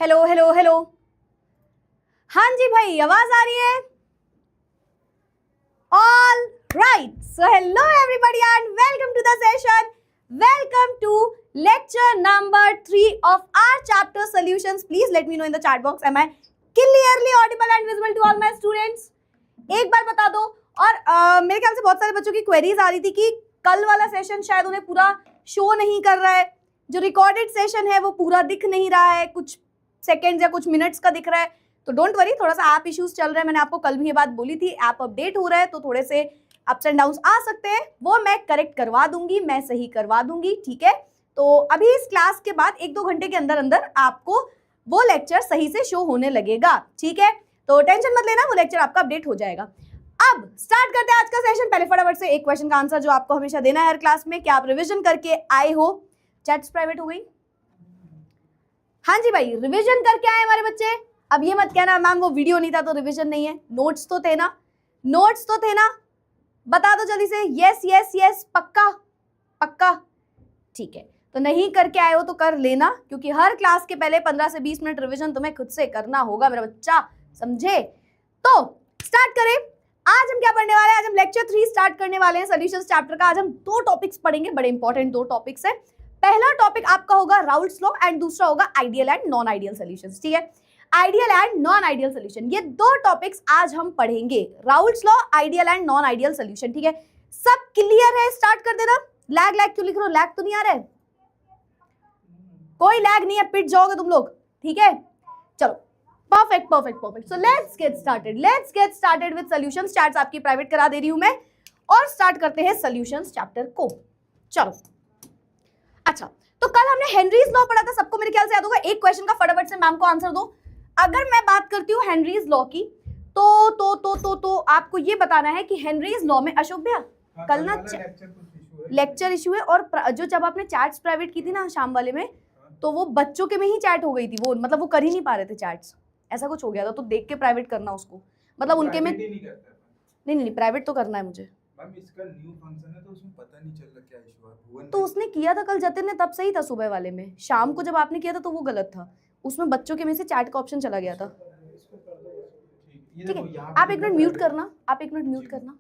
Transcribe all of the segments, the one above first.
Hello hello hello. हाँ जी भाई, आवाज आ रही है? All right, so hello everybody and welcome to the session. Welcome to lecture number 3 of our chapter solutions. Please let me know in the chat box, am I clearly audible and visible to all my students? एक बार बता दो। और मेरे ख्याल से बहुत सारे बच्चों की क्वेरीज आ रही थी कि कल वाला सेशन शायद उन्हें पूरा शो नहीं कर रहा है, जो रिकॉर्डेड सेशन है वो पूरा दिख नहीं रहा है, कुछ सेकेंड्स या कुछ मिनट्स का दिख रहा है। तो डोंट वरी, थोड़ा सा ऐप इश्यूज चल रहे हैं, मैंने आपको कल भी ये बात बोली थी, ऐप अपडेट हो रहा है तो थोड़े से अप्स एंड डाउन्स आ सकते हैं, वो मैं करेक्ट करवा दूंगी, मैं सही करवा दूंगी, ठीक है। तो अभी इस क्लास के बाद 1-2 घंटे के अंदर अंदर आपको वो लेक्चर सही से शो होने लगेगा, ठीक है। तो टेंशन मत लेना, वो लेक्चर आपका अपडेट हो जाएगा। अब स्टार्ट करते हैं आज का सेशन। पहले फटाफट से एक क्वेश्चन का आंसर जो आपको हमेशा देना है हर क्लास में, क्या आप रिवीजन करके आए हो? चैट्स प्राइवेट हो गई? हाँ जी भाई, रिवीजन करके आए हमारे बच्चे। अब ये मत कहना मैम वो वीडियो नहीं था तो रिवीजन नहीं है, नोट्स तो थे ना, नोट्स तो थे ना, बता दो जल्दी से। यस यस यस, पक्का पक्का, ठीक है। तो नहीं करके आए हो तो कर लेना, क्योंकि हर क्लास के पहले 15 से 20 मिनट रिवीजन तुम्हें खुद से करना होगा मेरा बच्चा, समझे? तो स्टार्ट करें। आज हम क्या पढ़ने वाले हैं? आज हम लेक्चर 3 स्टार्ट करने वाले हैं सॉल्यूशंस चैप्टर का। आज हम 2 टॉपिक्स पढ़ेंगे, बड़े इंपॉर्टेंट 2 टॉपिक्स है। पहला टॉपिक आपका होगा राउल्ट्स लॉ एंड दूसरा होगा ideal and non ideal solutions, ठीक है। Ideal and non ideal solution, ये 2 टॉपिक्स आज हम पढ़ेंगे, Raoult's law, ideal and non ideal solution, ठीक है। सब क्लियर है? स्टार्ट कर देना। लैग लैग क्यों लिख रहे हो? लैग तो नहीं आ रहा है? कोई लैग नहीं है, पिट जाओगे तुम लोग, ठीक है। चलो, perfect perfect perfect. So let's get started with solutions. Chats आपकी प्राइवेट करा दे रही हूं मैं, और स्टार्ट करते हैं सॉल्यूशंस चैप्टर को। चलो, अच्छा, तो कल हमने हेनरीज लॉ पढ़ा था, सबको मेरे ख्याल से याद होगा। एक क्वेश्चन का फटाफट से मैम को आंसर दो। अगर मैं बात करती हूँ हेनरीज लॉ की, तो आपको ये बताना है कि हेनरीज लॉ में, अशोक भैया कल ना लेक्चर इशू है, और जो जब आपने चैट्स प्राइवेट की थी ना शाम वाले में, तो वो बच्चों के में ही चैट हो गई थी, वो मतलब वो कर ही नहीं पा रहे थे चैट्स, ऐसा कुछ हो गया था। तो देख के प्राइवेट करना उसको, मतलब उनके में नहीं प्राइवेट तो करना है मुझे। मैम इसका न्यू फंक्शन है तो उसमें पता नहीं चल रहा क्या इशू है। तो उसने किया था कल जतिन ने, तब सही था, सुबह वाले में। शाम को जब आपने किया था तो वो गलत था, उसमें बच्चों के में से चैट का ऑप्शन चला गया था, ठीक है। आप 1 मिनट म्यूट करना, आप 1 मिनट म्यूट करना।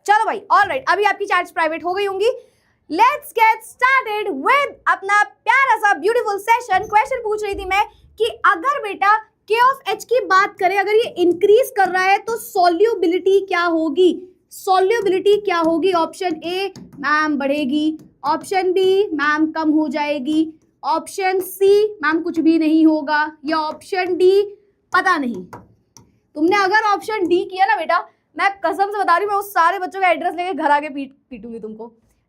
चलो भाई, ऑलराइट, अभी आपकी चैट्स प्राइवेट हो गई होंगी। लेट्स गेट स्टार्टेड विद अपना प्यारा सा ब्यूटीफुल सेशन। क्वेश्चन पूछ रही थी मैं कि अगर बेटा k ऑफ h की बात करें, अगर ये इंक्रीज कर रहा है तो सॉल्युबिलिटी क्या होगी? सॉल्युबिलिटी क्या होगी? ऑप्शन ए मैम बढ़ेगी, ऑप्शन बी मैम कम हो जाएगी, ऑप्शन सी मैम कुछ भी नहीं होगा, या ऑप्शन डी पता नहीं। तुमने अगर ऑप्शन डी किया ना बेटा, मैं कसम से बता रही हूँ, मैं उस सारे बच्चों का एड्रेस लेके घर आके पीटूंगी तुमको।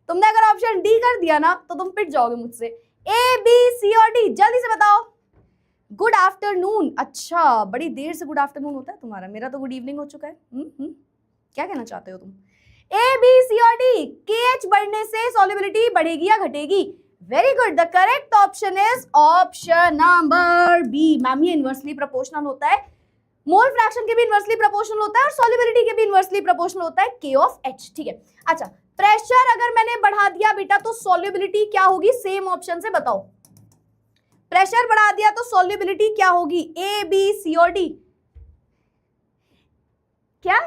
तुमने अगर ऑप्शन डी कर दिया ना तो तुम पिट जाओगे मुझसे। ए बी सी और डी, जल्दी से बताओ। गुड आफ्टरनून, अच्छा बड़ी देर से गुड आफ्टरनून होता है तुम्हारा, मेरा तो गुड इवनिंग हो चुका है। क्या कहना चाहते हो तुम? ए बी सी और डी, KH बढ़ने से सॉल्युबिलिटी बढ़ेगी या घटेगी? Very good, the correct option is option number B. Ma'am ये इनवर्सली प्रोपोर्शनल होता है, मोल फ्रैक्शन के भी इनवर्सली प्रोपोर्शनल होता है और सॉल्युबिलिटी के भी इनवर्सली प्रोपोर्शनल होता है k ऑफ h, ठीक है। अच्छा, प्रेशर अगर मैंने बढ़ा दिया बेटा तो सॉल्युबिलिटी क्या होगी? सेम ऑप्शन से बताओ। प्रेशर बढ़ा दिया तो सॉल्युबिलिटी क्या होगी? ए बी सी और डी? क्या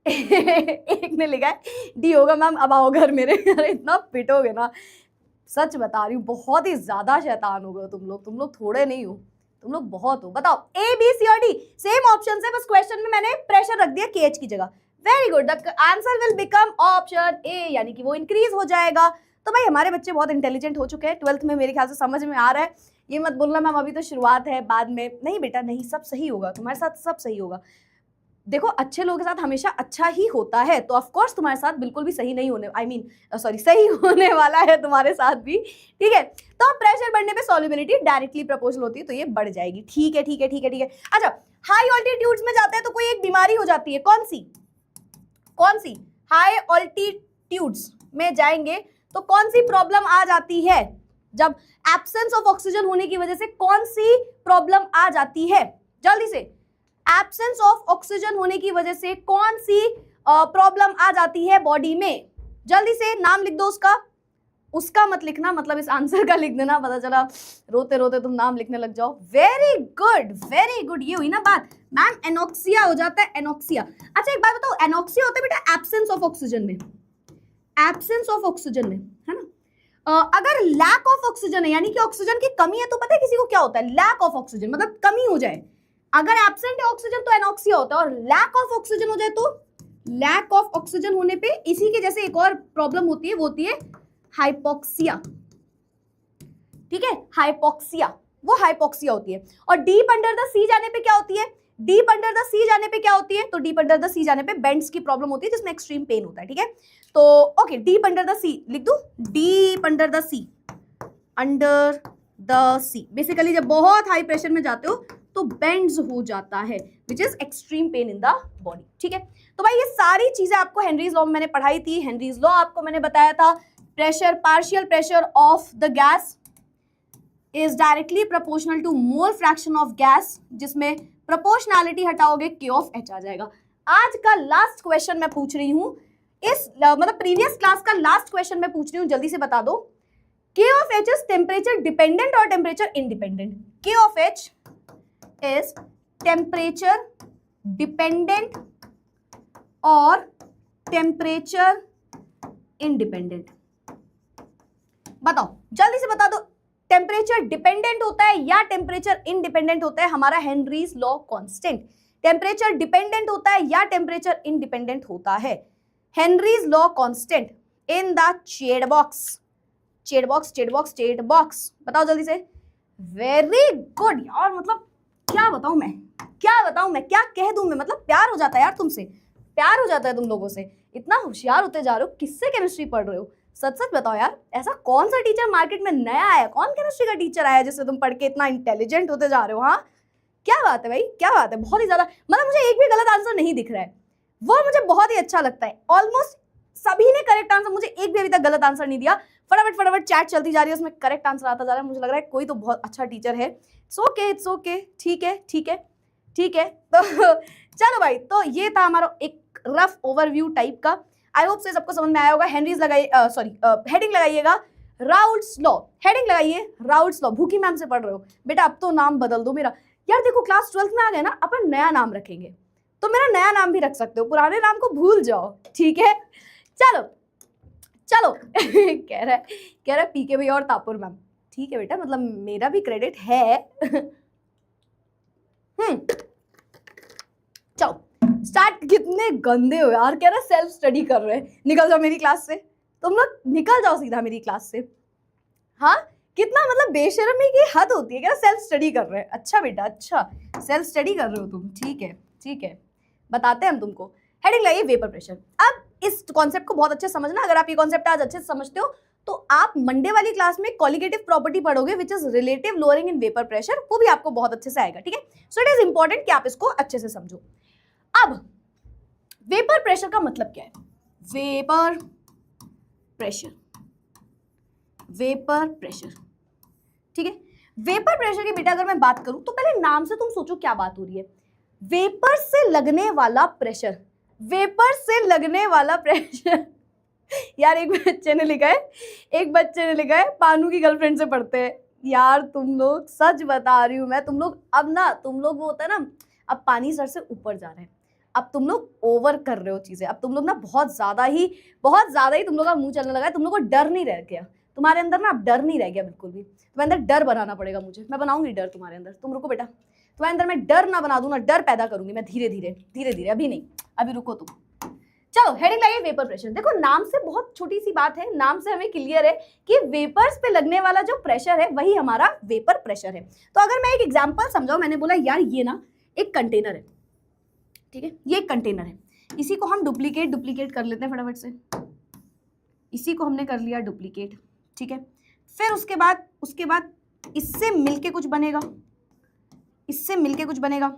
एक ने लिखा है डी होगा मैम, अब आओ घर मेरे। अरे इतना पिटोगे ना, सच बता रही हूँ, बहुत ही ज्यादा शैतान हो गए तुम लोग थोड़े नहीं हो, तुम लोग बहुत हो। बताओ, ए बी सी और डी सेम ऑप्शन है, बस क्वेश्चन में मैंने प्रेशर रख दिया KH की जगह। Very good, the answer will become option A, यानी कि वो इंक्रीज हो जाएगा। तो भाई हमारे बच्चे बहुत इंटेलिजेंट हो चुके हैं, 12th में मेरे ख्याल से समझ में आ रहा है। ये मत बोलना मैम अभी तो शुरुआत है, बाद में नहीं बेटा, नहीं, सब सही होगा, तुम्हारे साथ सब सही होगा। देखो अच्छे लोगों के साथ हमेशा अच्छा ही होता है, तो ऑफ कोर्स तुम्हारे साथ बिल्कुल भी सही नहीं होने, आई मीन सॉरी, सही होने वाला है तुम्हारे साथ भी, ठीक है। तो प्रेशर बढ़ने पे सॉल्युबिलिटी डायरेक्टली प्रोपोर्शनल होती है, तो ये बढ़ जाएगी, ठीक है ठीक है ठीक है ठीक है। अच्छा, हाई ऑल्टीट्यूड्स में जाते हैं तो कोई एक बीमारी हो जाती है, कौन सी? कौन सी? हाई ऑल्टीट्यूड्स में जाएंगे तो कौन सी प्रॉब्लम आ जाती है? जब एब्सेंस ऑफ ऑक्सीजन होने की वजह से कौन सी प्रॉब्लम आ जाती है? जल्दी से, एब्सेंस ऑफ ऑक्सीजन होने की वजह से कौन सी प्रॉब्लम आ जाती है बॉडी में? जल्दी से नाम लिख दो उसका। उसका मत लिखना, मतलब इस आंसर का लिख देना, पता चला रोते रोते तुम नाम लिखने लग जाओ। वेरी गुड वेरी गुड, ये हुई ना बात मैम, एनोक्सिया हो जाता है, एनोक्सिया। अच्छा एक बात बताओ, एनोक्सिया होता है बेटा एब्सेंस ऑफ ऑक्सीजन में, एब्सेंस ऑफ ऑक्सीजन में, है ना। अगर लैक ऑफ ऑक्सीजन है, यानी कि ऑक्सीजन की कमी है, तो पता है किसी को क्या होता है? लैक ऑफ ऑक्सीजन, मतलब कमी हो जाए। अगर एब्सेंट है ऑक्सीजन तो एनोक्सिया होता है, और लैक ऑफ ऑक्सीजन हो जाए तो, लैक ऑफ ऑक्सीजन होने पे इसी के जैसे एक और प्रॉब्लम होती है, वो होती है हाइपोक्सिया, ठीक है, हाइपोक्सिया, वो हाइपोक्सिया होती है। और डीप अंडर द सी जाने पे क्या होती है? डीप अंडर द सी जाने पे क्या होती है? तो डीप अंडर द सी जाने पे बेंड्स की प्रॉब्लम होती है, जिसमें एक्सट्रीम पेन होता है, ठीक है। तो okay, deep under the sea लिख दूं, deep under the sea, under the sea, basically जब बहुत हाई प्रेशर में जाते हो तो बेंड्स हो जाता है, which is extreme pain in the body, ठीक है। तो भाई ये सारी चीजें आपको हेनरीज लॉ में मैंने पढ़ाई थी। हेनरीज लॉ आपको मैंने बताया था, pressure, partial pressure of the gas is directly proportional to mole fraction of gas, जिसमें प्रोपोर्शनैलिटी हटाओगे के ऑफ एच आ जाएगा। आज का लास्ट क्वेश्चन मैं पूछ रही हूं, इस मतलब प्रीवियस क्लास का लास्ट क्वेश्चन मैं पूछ रही हूं, जल्दी से बता दो। के of H is temperature dependent और टेम्परेचर इंडिपेंडेंट? के of H is temperature dependent और टेम्परेचर इंडिपेंडेंट। बताओ जल्दी से बता दो, टेम्परेचर डिपेंडेंट होता है या टेम्परेचर इंडिपेंडेंट होता है? हमारा Henry's law constant, temperature dependent होता है या टेम्परेचर इंडिपेंडेंट होता है? Henry's law constant in the चेड box, चेड box चेड box चेड box, बताओ जल्दी से। वेरी गुड यार, मतलब क्या बताऊं मैं, क्या बताऊं मैं, क्या कह दूं मैं, मतलब प्यार हो जाता है यार तुमसे, प्यार हो जाता है तुम लोगों से, इतना होशियार होते जा रहे हो। किससे केमिस्ट्री पढ़ रहे हो? सच सच बताओ यार, ऐसा कौन सा टीचर मार्केट में नया आया, कौन केमिस्ट्री का टीचर आया जिससे तुम पढ़ के इतना इंटेलिजेंट होते जा रहे हो? हाँ क्या बात है भाई, क्या बात है, बहुत ही ज्यादा, मतलब मुझे एक भी गलत आंसर नहीं दिख रहा है, वो मुझे बहुत ही अच्छा लगता है। ऑलमोस्ट सभी ने करेक्ट आंसर, मुझे एक भी अभी तक गलत आंसर नहीं दिया। फटाफट फटाफट चैट चलती जा रही है, उसमें करेक्ट आंसर आता जा रहा है, मुझे लग रहा है कोई तो बहुत अच्छा टीचर है। इट्स ओके इट्स ओके, ठीक है ठीक है ठीक है। तो चलो भाई, तो ये था हमारा एक रफ ओवरव्यू टाइप का। आई होप से सबको समझ में आया होगा। हेनरीज लगाइए, सॉरी हेडिंग लगाइएगा राउल्ट्स लॉ, हेडिंग लगाइए राउल्ट्स लॉ। भूखी मैम से पढ़ रहे हो बेटा, अब तो नाम बदल दो मेरा। यार देखो क्लास 12th में आ गए ना, अपन नया नाम रखेंगे, तो मेरा नया नाम भी रख सकते हो, पुराने नाम को भूल जाओ, ठीक है। चलो चलो कह रहा है पीके भैया और तापुर मैम, ठीक है बेटा, मतलब मेरा भी क्रेडिट है। चलो स्टार्ट। कितने गंदे हो यार, कह रहा सेल्फ स्टडी कर रहे हैं, निकल जाओ मेरी क्लास से, तुम लोग निकल जाओ सीधा मेरी क्लास से। हाँ कितना मतलब बेशर्मी की हद होती है, कह रहा सेल्फ स्टडी कर रहे हैं। अच्छा बेटा अच्छा, सेल्फ स्टडी कर रहे हो तुम, ठीक है ठीक है, बताते हैं हम तुमको। हेडिंग लाइए वेपर प्रेशर। अब इस कॉन्सेप्ट को बहुत अच्छे समझना, अगर आप ये कॉन्सेप्ट आज अच्छे से समझते हो तो आप मंडे वाली क्लास में कॉलिगेटिव प्रॉपर्टी पढ़ोगे which is relative lowering in vapour pressure, वो भी आपको बहुत अच्छे से आएगा, ठीक है। सो इट इज इंपॉर्टेंट कि आप इसको अच्छे से समझो। अब वेपर प्रेशर का मतलब क्या है? वेपर प्रेशर, वेपर प्रेशर, ठीक है। वेपर प्रेशर की बेटा अगर मैं बात करूं तो पहले नाम से तुम सोचो क्या बात हो रही है। वेपर से लगने वाला प्रेशर, वेपर से लगने वाला प्रेशर। यार एक बच्चे ने लिखा है पानू की गर्लफ्रेंड से पढ़ते हैं। यार तुम लोग, सच बता रही हूँ मैं, तुम लोग अब ना, तुम लोग वो होता है ना, अब पानी सर से ऊपर जा रहे हैं, अब तुम लोग ओवर कर रहे हो चीजें, अब तुम लोग ना बहुत ज्यादा ही तुम लोग का मुंह चलने लगा है, तुम लोग को डर नहीं रह गया तुम्हारे अंदर ना, अब डर नहीं रह गया बिल्कुल भी। तुम्हारे अंदर डर बनाना पड़ेगा मुझे, मैं बनाऊंगी डर तुम्हारे अंदर, तुम रुको बेटा, तुम्हारे अंदर मैं डर ना बना दूं ना, डर पैदा करूंगी मैं धीरे धीरे, अभी नहीं, अभी रुको तुम। चलो हेडिंग लाइए वेपर प्रेशर। देखो नाम से बहुत छोटी सी बात है, नाम से हमें क्लियर है कि वेपर्स पे लगने वाला जो प्रेशर है वही हमारा वेपर प्रेशर है। तो अगर मैं एक एग्जांपल समझाऊं, मैंने बोला यार ये ना एक कंटेनर है, ठीक है, ये एक कंटेनर है, इसी को हम डुप्लीकेट कर लेते हैं फटाफट से। इसी को हमने कर लिया डुप्लीकेट, ठीक है। फिर उसके बाद इससे मिलके कुछ बनेगा, इससे मिलके कुछ बनेगा,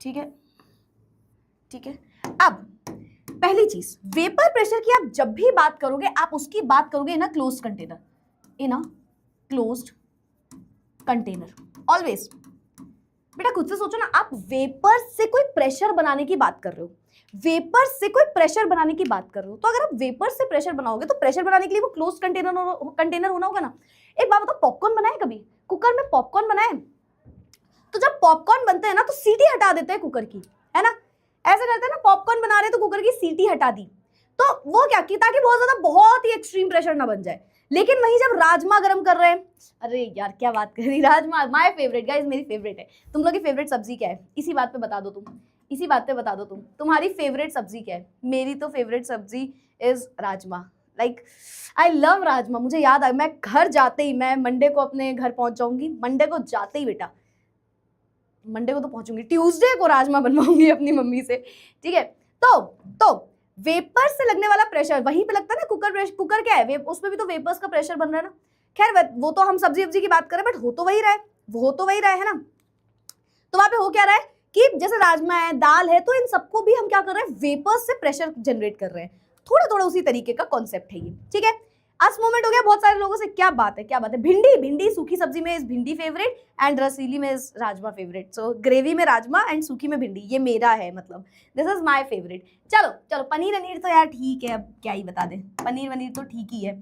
ठीक है, ठीक है। अब पहली चीज, वेपर प्रेशर की आप जब भी बात करोगे आप उसकी बात करोगे in a closed container, in a closed container always. बेटा खुद से सोचो ना, आप वेपर से कोई प्रेशर बनाने की बात कर रहे हो, वेपर से कोई प्रेशर बनाने की बात कर रहे हो, तो अगर आप वेपर से प्रेशर बनाओगे तो प्रेशर बनाने के लिए वो क्लोज्ड कंटेनर होना होगा ना। एक बात बताओ, पॉपकॉर्न बनाए कभी? कुकर में पॉपकॉर्न बनाए? तो जब पॉपकॉर्न बनते हैं ना तो सीटी हटा देते हैं कुकर की, है ना, ऐसा करते हैं ना, पॉपकॉर्न बना रहे तो कुकर की सीटी हटा दी, तो वो क्या की, ताकि बहुत ही एक्सट्रीम प्रेशर ना बन जाए। लेकिन वहीं जब राजमा गरम कर रहे हैं, अरे यार क्या बात कर रही, राजमा माय फेवरेट गाइस, मेरी फेवरेट है। तुम लोग की फेवरेट सब्जी क्या है? इसी बात पे बता दो तुम, इसी बात पे बता दो तुम, तुम्हारी फेवरेट सब्जी क्या है? मेरी तो फेवरेट सब्जी is rajma, like I love rajma. मुझे याद आया, मैं घर जाते ही, मैं मंडे को अपने घर पहुंच जाऊंगी, मंडे को जाते ही बेटा, मंडे को तो पहुंचूंगी, ट्यूसडे को राजमा बनवाऊंगी अपनी मम्मी से, ठीक है। तो वेपर से लगने वाला प्रेशर वहीं पे लगता है ना, कुकर क्या है, उसमें भी तो वेपर्स का प्रेशर बन रहा है ना। खैर वो तो हम सब्जी की बात करें, बट हो तो वही रहा है, वो तो वही रहा है ना। तो वहां पे हो क्या रहा है कि जैसे राजमा है, दाल है, तो इन सबको भी हम क्या कर रहे हैं, वेपर्स से प्रेशर जनरेट कर रहे हैं। थोड़ा उसी तरीके का कॉन्सेप्ट है ये, ठीक है। आज मोमेंट हो गया बहुत सारे लोगों से, क्या बात है, भिंडी सूखी सब्जी में इज भिंडी फेवरेट एंड रसीली में is rajma favourite. So gravy में राजमा एंड सूखी में भिंडी, ये मेरा है, मतलब दिस इज माय फेवरेट। चलो पनीर वनीर तो यार ठीक है, अब क्या ही बता दें, पनीर वनीर तो ठीक ही है।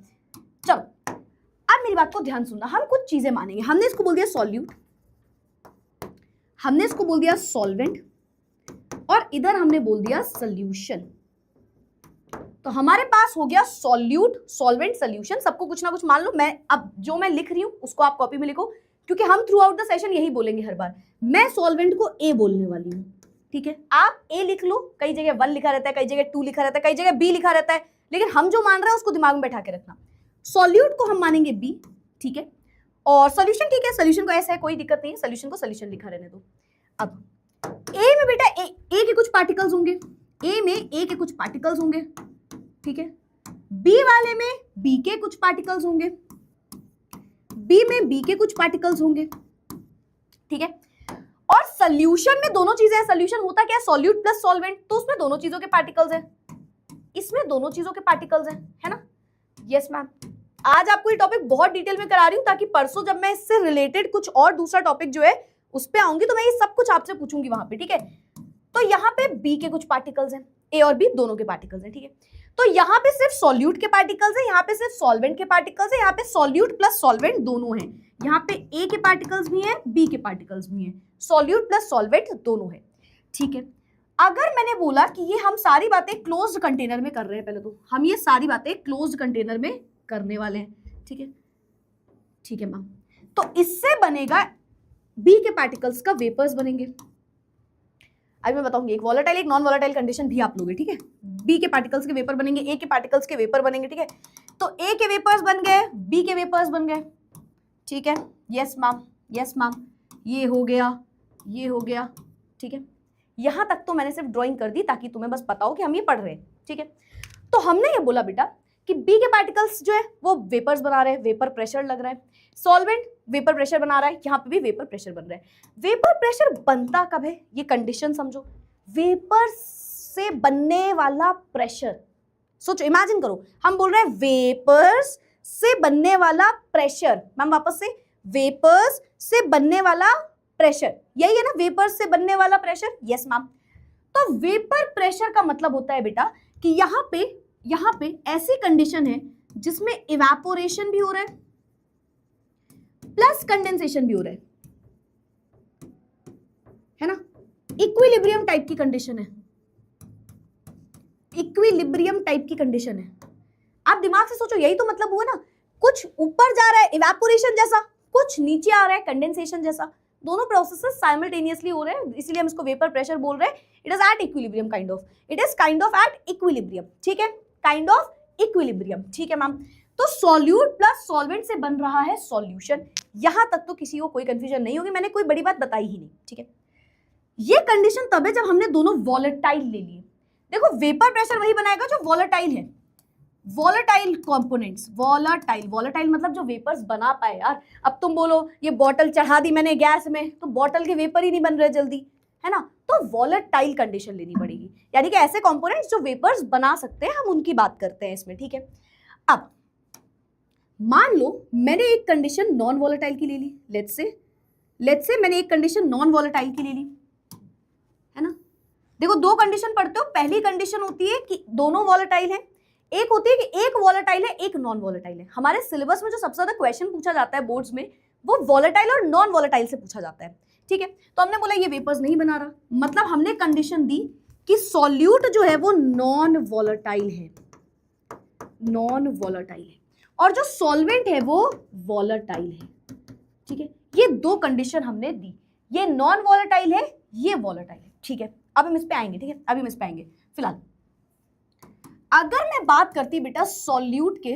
चलो अब मेरी बात को ध्यान सुनना, हम कुछ चीजें मानेंगे। हमने इसको बोल दिया सॉल्यूट, हमने इसको बोल दिया सॉल्वेंट, और इधर हमने बोल दिया सोल्यूशन। तो हमारे पास हो गया सॉल्यूट, सॉल्वेंट, सोल्यूशन। सबको कुछ ना कुछ मान लो। मैं अब जो मैं लिख रही हूं उसको आप कॉपी में लिखो, क्योंकि हम थ्रू आउट द सेशन यही बोलेंगे हर बार। मैं सॉल्वेंट को ए बोलने वाली हूं, ठीक है। आप ए लिख लो, कई जगह 1 लिखा रहता है, कई जगह 2 लिखा रहता है, कई जगह बी लिखा रहता है, लेकिन हम जो मान रहे हैं उसको दिमाग में बैठा के रखना। सॉल्यूट को हम मानेंगे बी, ठीक है, और सोल्यूशन, ठीक है, सोल्यूशन को ऐसा है, कोई दिक्कत नहीं है, सोल्यूशन को सोल्यूशन लिखा रहने दो। अब ए में बेटा ए के कुछ पार्टिकल्स होंगे, ए में ए के कुछ पार्टिकल्स होंगे, ठीक है। बी वाले में बी के कुछ पार्टिकल्स होंगे, बी में बी के कुछ पार्टिकल्स होंगे, ठीक है। और सोल्यूशन में दोनों चीजें हैं। सोल्यूशन होता क्या है, सॉल्यूट प्लस सॉल्वेंट, तो उसमें दोनों चीजों के पार्टिकल्स हैं, इसमें दोनों चीजों के पार्टिकल्स हैं, है ना। यस मैम, आज आपको ये टॉपिक बहुत डिटेल में करा रही हूं, ताकि परसों जब मैं इससे रिलेटेड कुछ और दूसरा टॉपिक जो है उस पे आऊंगी तो मैं ये सब कुछ आपसे पूछूंगी वहां पे, ठीक है। तो यहाँ पे बी के कुछ पार्टिकल्स हैं, ए और बी दोनों के पार्टिकल्स हैं, ठीक है। तो यहाँ पे सिर्फ सॉल्यूट के पार्टिकल्स हैं, यहाँ पे सिर्फ सॉल्वेंट के पार्टिकल्स हैं, यहाँ पे सॉल्यूट प्लस सॉल्वेंट दोनों हैं, यहाँ पे ए के पार्टिकल्स भी हैं, बी के पार्टिकल्स भी हैं, सॉल्यूट प्लस सॉल्वेंट दोनों है, ठीक है। अगर मैंने बोला कि ये हम सारी बातें क्लोज्ड कंटेनर में कर रहे हैं, पहले तो हम ये सारी बातें क्लोज्ड कंटेनर में करने वाले हैं, ठीक है, ठीक है मैम। तो इससे बनेगा बी के पार्टिकल्स का वेपर्स बनेंगे। अभी मैं बताऊंगी, एक वॉलेटाइल एक नॉन वॉलेटाइल कंडीशन भी आप लोगे, ठीक है। बी के पार्टिकल्स के वेपर बनेंगे, ए के पार्टिकल्स के वेपर बनेंगे, ठीक है। तो ए के वेपर्स बन गए, बी के वेपर्स बन गए, ठीक है। यस मैम, यस मैम, ये हो गया, ये हो गया, ठीक है। यहां तक तो मैंने सिर्फ ड्राइंग कर दी ताकि तुम्हें बस पता हो कि हम ये पढ़ रहे हैं, ठीक है। तो हमने ये बोला बेटा कि बी के पार्टिकल्स जो है वो वेपर्स बना रहे हैं, वेपर प्रेशर लग रहा है, सॉल्वेंट वेपर प्रेशर बना रहा है, यहाँ पे भी वेपर प्रेशर बन रहा है। वेपर प्रेशर बनता कब है, ये कंडीशन समझो। वेपर से बनने वाला प्रेशर, सोचो, इमेजिन करो, हम बोल रहे हैं वेपर्स से बनने वाला प्रेशर। मैम वापस से, वेपर्स से बनने वाला प्रेशर, यही है ना, वेपर्स से बनने वाला प्रेशर। Yes ma'am. तो वेपर प्रेशर का मतलब होता है बेटा कि यहाँ पे ऐसी कंडीशन है जिसमें इवेपोरेशन भी हो रहा है प्लस कंडेंसेशन भी हो रहा है ना। इक्विलिब्रियम टाइप की कंडीशन है, इक्विलिब्रियम टाइप की कंडीशन है। आप दिमाग से सोचो, यही तो मतलब हुआ ना, कुछ ऊपर जा रहा है इवेपोरेशन जैसा, कुछ नीचे आ रहा है कंडेंसेशन जैसा, दोनों प्रोसेसेस साइमल्टेनियसली हो रहे हैं, इसलिए हम इसको वेपर प्रेशर बोल रहे हैं। It is at equilibrium kind of, it is kind of at equilibrium, ठीक है, काइंड ऑफ इक्विलिब्रियम, ठीक है मैम। तो सॉल्यूट प्लस सॉल्वेंट से बन रहा है सॉल्यूशन। यहां तक तो किसी को कोई कंफ्यूजन नहीं होगी, मैंने कोई बड़ी बात बताई ही नहीं, ठीक है। ये कंडीशन तब है जब हमने दोनों वॉलेटाइल ले लिए। देखो वेपर प्रेशर वही बनाएगा जो वॉलेटाइल है, वॉलेटाइल कंपोनेंट्स, वॉलेटाइल मतलब जो वेपर्स बना पाए यार। अब तुम बोलो ये बॉटल चढ़ा दी मैंने गैस में तो बॉटल के वेपर ही नहीं बन रहे जल्दी, है ना, तो वॉलेटाइल कंडीशन लेनी पड़ेगी, यानी कि ऐसे कंपोनेंट्स जो वेपर्स बना सकते हैं, हम उनकी बात करते हैं इसमें, ठीक है। अब मान लो मैंने एक कंडीशन नॉन वॉलेटाइल की ले ली, लेट्स से मैंने एक कंडीशन नॉन वॉलेटाइल की ले ली, है ना। देखो दो कंडीशन पढ़ते हो, पहली कंडीशन होती है कि दोनों वॉलेटाइल है, एक होती है कि एक वॉलेटाइल है एक नॉन वॉलेटाइल है। हमारे सिलेबस में जो सबसे ज्यादा क्वेश्चन पूछा जाता है बोर्ड्स में वो वॉलेटाइल और नॉन वॉलेटाइल से पूछा जाता है, ठीक है। तो हमने बोला ये वेपर्स नहीं बना रहा, मतलब हमने कंडीशन दी कि सॉल्यूट जो है वो नॉन वॉलेटाइल है, नॉन वॉलेटाइल है, और जो सॉल्वेंट है वो वॉलेटाइल है, ठीक है। ये दो कंडीशन हमने दी, ये नॉन वॉलेटाइल है, ये वॉलेटाइल है, ठीक है। अब हम इस पे आएंगे, ठीक है, अभी हम इस पे आएंगे। फिलहाल अगर मैं बात करती बेटा सॉल्यूट के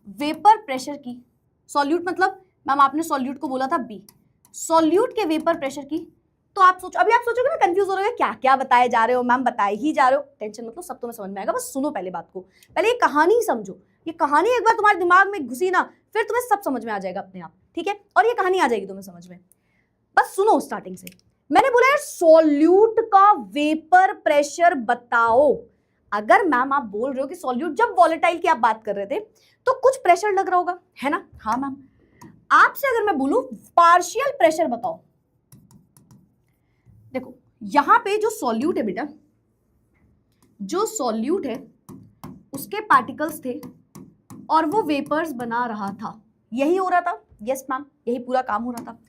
वेपर प्रेशर की, सॉल्यूट मतलब मैम आपने सॉल्यूट को बोला था बी, सॉल्यूट के वेपर प्रेशर की, तो आप सोचो, अभी आप सोचोगे ना कंफ्यूज हो रहे हो क्या क्या बताए जा रहे हो मैम, बताए ही जा रहे हो, टेंशन मतलब सब तुम्हें समझ में आएगा, बस सुनो पहले बात को, पहले ये कहानी समझो, ये कहानी एक बार तुम्हारे दिमाग में घुसी ना फिर तुम्हें सब समझ में आ जाएगा अपने आप, ठीक है, और ये कहानी आ जाएगी तुम्हें समझ में, बस सुनो स्टार्टिंग से। मैंने बोला यार सॉल्यूट का वेपर प्रेशर बताओ। अगर मैम आप बोल रहे हो कि सॉल्यूट, जब वॉलेटाइल की आप बात कर रहे थे तो कुछ प्रेशर लग रहा होगा, है ना, हाँ मैम। आपसे अगर मैं बोलूं पार्शियल प्रेशर बताओ, देखो यहां पे जो सॉल्यूट है बेटा, जो सॉल्यूट है उसके पार्टिकल्स थे और वो वेपर्स बना रहा था, यही हो रहा था, यस मैम, यही पूरा काम हो रहा था।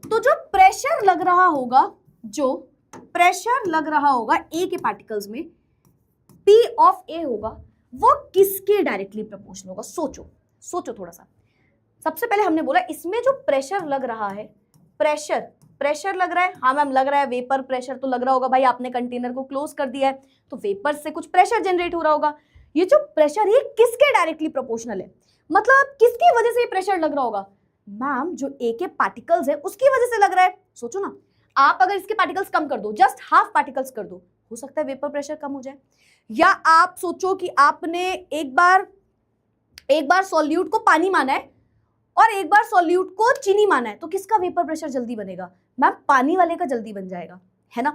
तो जो प्रेशर लग रहा होगा, जो प्रेशर लग रहा होगा ए के पार्टिकल्स में, P ऑफ ए होगा, वो किसके डायरेक्टली प्रोपोर्शनल होगा, सोचो सोचो थोड़ा सा। सबसे पहले हमने बोला इसमें जो प्रेशर लग रहा है, प्रेशर लग रहा है, हाँ मैम लग रहा है, वेपर प्रेशर तो लग रहा होगा भाई, आपने कंटेनर को क्लोज कर दिया है तो वेपर से कुछ प्रेशर जनरेट हो रहा होगा। ये जो प्रेशर है किसके डायरेक्टली प्रोपोर्शनल है, मतलब किसकी वजह से ये प्रेशर लग रहा होगा, मैम जो ए के पार्टिकल्स है उसकी वजह से लग रहा है। सोचो ना, आप अगर इसके पार्टिकल्स कम कर दो, जस्ट हाफ पार्टिकल्स कर दो, हो सकता है वेपर प्रेशर कम हो जाए। या आप सोचो कि आपने एक बार सॉल्यूट को पानी माना है और एक बार सॉल्यूट को चीनी माना है, तो किसका वेपर प्रेशर जल्दी बनेगा, मैम पानी वाले का जल्दी बन जाएगा, है ना।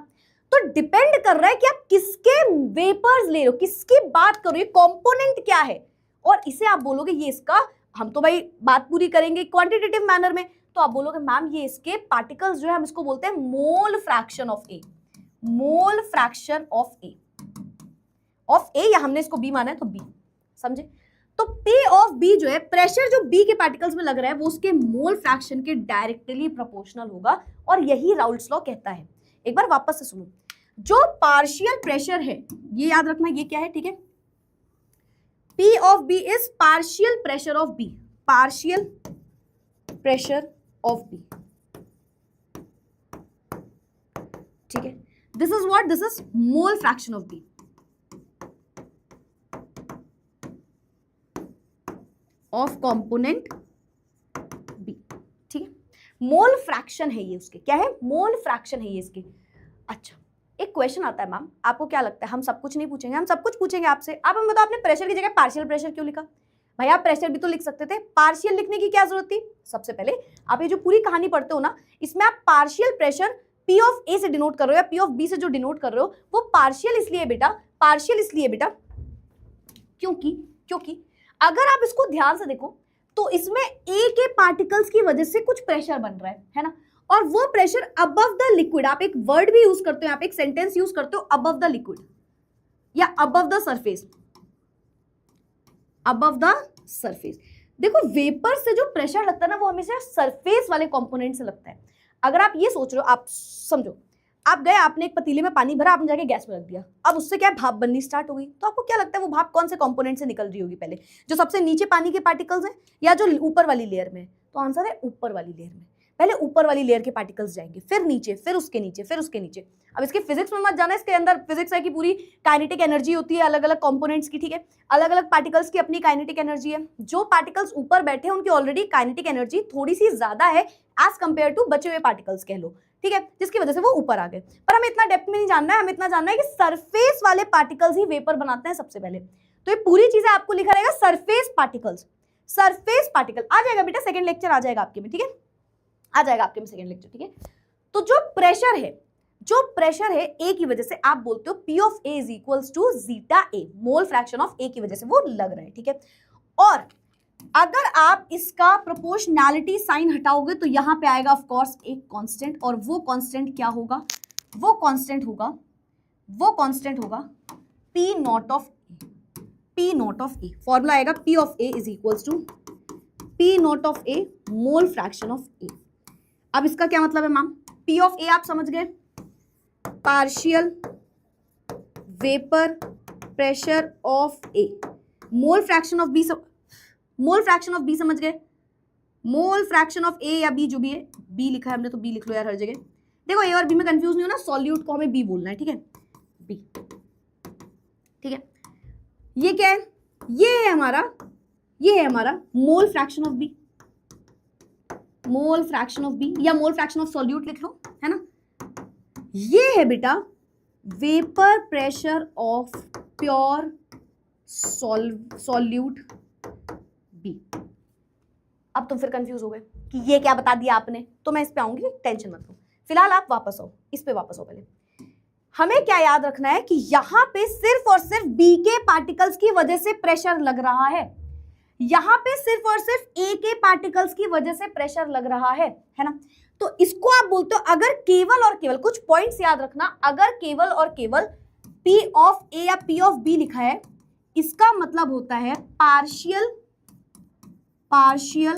तो डिपेंड कर रहा है कि आप किसके वेपर्स ले रहे हो, किसकी बात कर रहे हो, कंपोनेंट क्या है, और इसे आप बोलोगे ये इसका, हम तो भाई बात पूरी करेंगे क्वांटिटेटिव मैनर में, तो आप बोलोगे मैम ये इसके पार्टिकल्स जो है हम इसको बोलते हैं mole fraction of A, mole fraction of A, या हमने इसको बी माना है तो बी, समझे। तो P ऑफ B जो है, प्रेशर जो B के पार्टिकल्स में लग रहा है वो उसके मोल फ्रैक्शन के डायरेक्टली प्रोपोर्शनल होगा, और यही राउल्ट्स लॉ कहता है। एक बार वापस से सुनो, जो पार्शियल प्रेशर है ये याद रखना, ये क्या है, ठीक है, P of B is partial pressure of B, partial pressure of B, ठीक है। This is what, this is mole fraction of B of component B, ठीक है। मोल फ्रैक्शन है ये उसके, क्या है, मोल फ्रैक्शन है ये इसके। अच्छा एक क्वेश्चन आता है मैम, आपको क्या लगता है, हम सब कुछ नहीं पूछेंगे, हम सब कुछ पूछेंगे आपसे, आप हमें बताओ आपने प्रेशर की जगह पार्शियल प्रेशर क्यों लिखा, भाई आप प्रेशर भी तो लिख सकते थे, पार्शियल लिखने की क्या जरूरत थी। सबसे पहले आप ये जो पूरी कहानी पढ़ते हो ना, इसमें आप partial pressure P of A से डिनोट कर रहे हो या P ऑफ B से जो डिनोट कर रहे हो वो पार्शियल इसलिए बेटा, पार्शियल इसलिए बेटा क्योंकि अगर आप इसको ध्यान से देखो तो इसमें ए के पार्टिकल्स की वजह से कुछ प्रेशर बन रहा है ना, और वो प्रेशर अबव द लिक्विड, आप एक वर्ड भी यूज करते हो, आप एक सेंटेंस यूज करते हो अबव द लिक्विड या above the surface, above the surface. देखो वेपर से जो प्रेशर लगता है ना वो हमेशा सरफेस वाले कंपोनेंट से लगता है। अगर आप ये सोच रहे हो, आप समझो आप गए, आपने एक पतीले में पानी भरा, आपने जाके गैस में रख दिया, अब उससे क्या भाप बननी स्टार्ट हो गई, तो आपको क्या लगता है वो भाप कौन से कंपोनेंट से निकल रही होगी, पहले जो सबसे नीचे पानी के पार्टिकल्स हैं या जो ऊपर वाली लेयर में, तो आंसर है ऊपर वाली लेयर में, पहले ऊपर वाली लेयर के पार्टिकल्स जाएंगे, फिर नीचे, फिर उसके नीचे, फिर उसके नीचे। अब इसके फिजिक्स में मत जाना, इसके अंदर फिजिक्स है कि पूरी काइनेटिक एनर्जी होती है अलग अलग कंपोनेंट्स की, ठीक है, अलग अलग पार्टिकल्स की अपनी काइनेटिक एनर्जी है, जो पार्टिकल्स ऊपर बैठे हैं उनकी ऑलरेडी काइनेटिक एनर्जी थोड़ी सी ज्यादा है एज कंपेयर टू बचे हुए पार्टिकल्स कह लो, ठीक है, जिसकी वजह से वो ऊपर आ गए। पर हमें इतना डेप्थ में नहीं जानना है, हमें इतना जानना है कि सरफेस वाले पार्टिकल्स ही वेपर बनाते हैं सबसे पहले। तो ये पूरी चीजें आपको लिखा रहेगा सरफेस पार्टिकल्स, सरफेस पार्टिकल आ जाएगा बेटा, सेकंड लेक्चर आ जाएगा आपके में, ठीक है, आ जाएगा आपके में सेकंड लेक्चर, ठीक है। तो जो प्रेशर है ए की वजह से आप बोलते हो P of A is equals to zeta A, mole fraction of A की वजह से वो लग रहा है, ठीक है। और अगर आप इसका प्रोपोर्शनैलिटी साइन हटाओगे तो यहां पे आएगा ऑफ कोर्स एक कांस्टेंट, और वो कांस्टेंट क्या होगा, वो कांस्टेंट होगा P not of A। Formula आएगा P of A is equals to P not of A mole fraction of A। अब इसका क्या मतलब है मैम, P ऑफ A आप समझ गए, partial vapour pressure of A, mole fraction of B, mole fraction of B समझ गए, मोल फ्रैक्शन ऑफ A या B जो भी है, B लिखा है हमने तो B लिख लो यार हर जगह। देखो A और B में कंफ्यूज नहीं होना, सॉल्यूट को हमें B बोलना है, ठीक है, B, ठीक है। ये क्या है, ये है हमारा मोल fraction of B, mole fraction of B या मोल फ्रैक्शन ऑफ सॉल्यूट लिख लो, है ना। ये है बेटा vapour pressure of pure solute B। अब तुम फिर कंफ्यूज हो गए कि ये क्या बता दिया आपने, तो मैं इस पे आऊंगी, टेंशन मत लो, फिलहाल आप वापस आओ, इस पे वापस आओ। पहले हमें क्या याद रखना है कि यहां पे सिर्फ और सिर्फ B के पार्टिकल्स की वजह से प्रेशर लग रहा है, यहां पे सिर्फ और सिर्फ A के पार्टिकल्स की वजह से प्रेशर लग रहा है ना। तो इसको आप बोलते हो, अगर केवल और केवल, कुछ पॉइंट्स याद रखना, अगर केवल और केवल P ऑफ A या P ऑफ B लिखा है, इसका मतलब होता है partial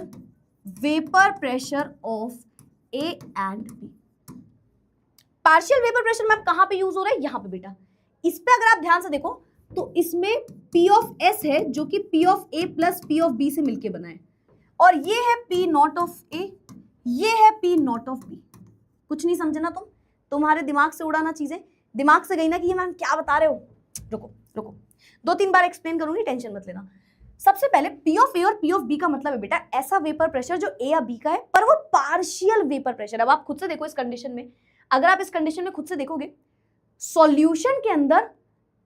vapour pressure of A and B। Partial vapour pressure ma'am कहां पे यूज हो रहा है, यहां पे बेटा। इस पे अगर आप ध्यान से देखो तो इसमें P ऑफ S है जो कि P of A plus P of B से मिलके बना है, और ये है P नॉट ऑफ A, ये है P नॉट ऑफ B। कुछ नहीं समझना तुम्हारे दिमाग से उड़ाना चीजें, दिमाग से गई ना कि ये मैम क्या बता रहे हो, रुको 2-3 बार एक्सप्लेन करूंगी, टेंशन मत लेना। सबसे पहले P ऑफ A और P ऑफ B का मतलब है बेटा ऐसा वेपर प्रेशर जो A या B का है, पर वो पार्शियल वेपर प्रेशर। अब आप खुद से देखो इस कंडीशन में, अगर आप इस कंडीशन में खुद से देखोगे, सॉल्यूशन के अंदर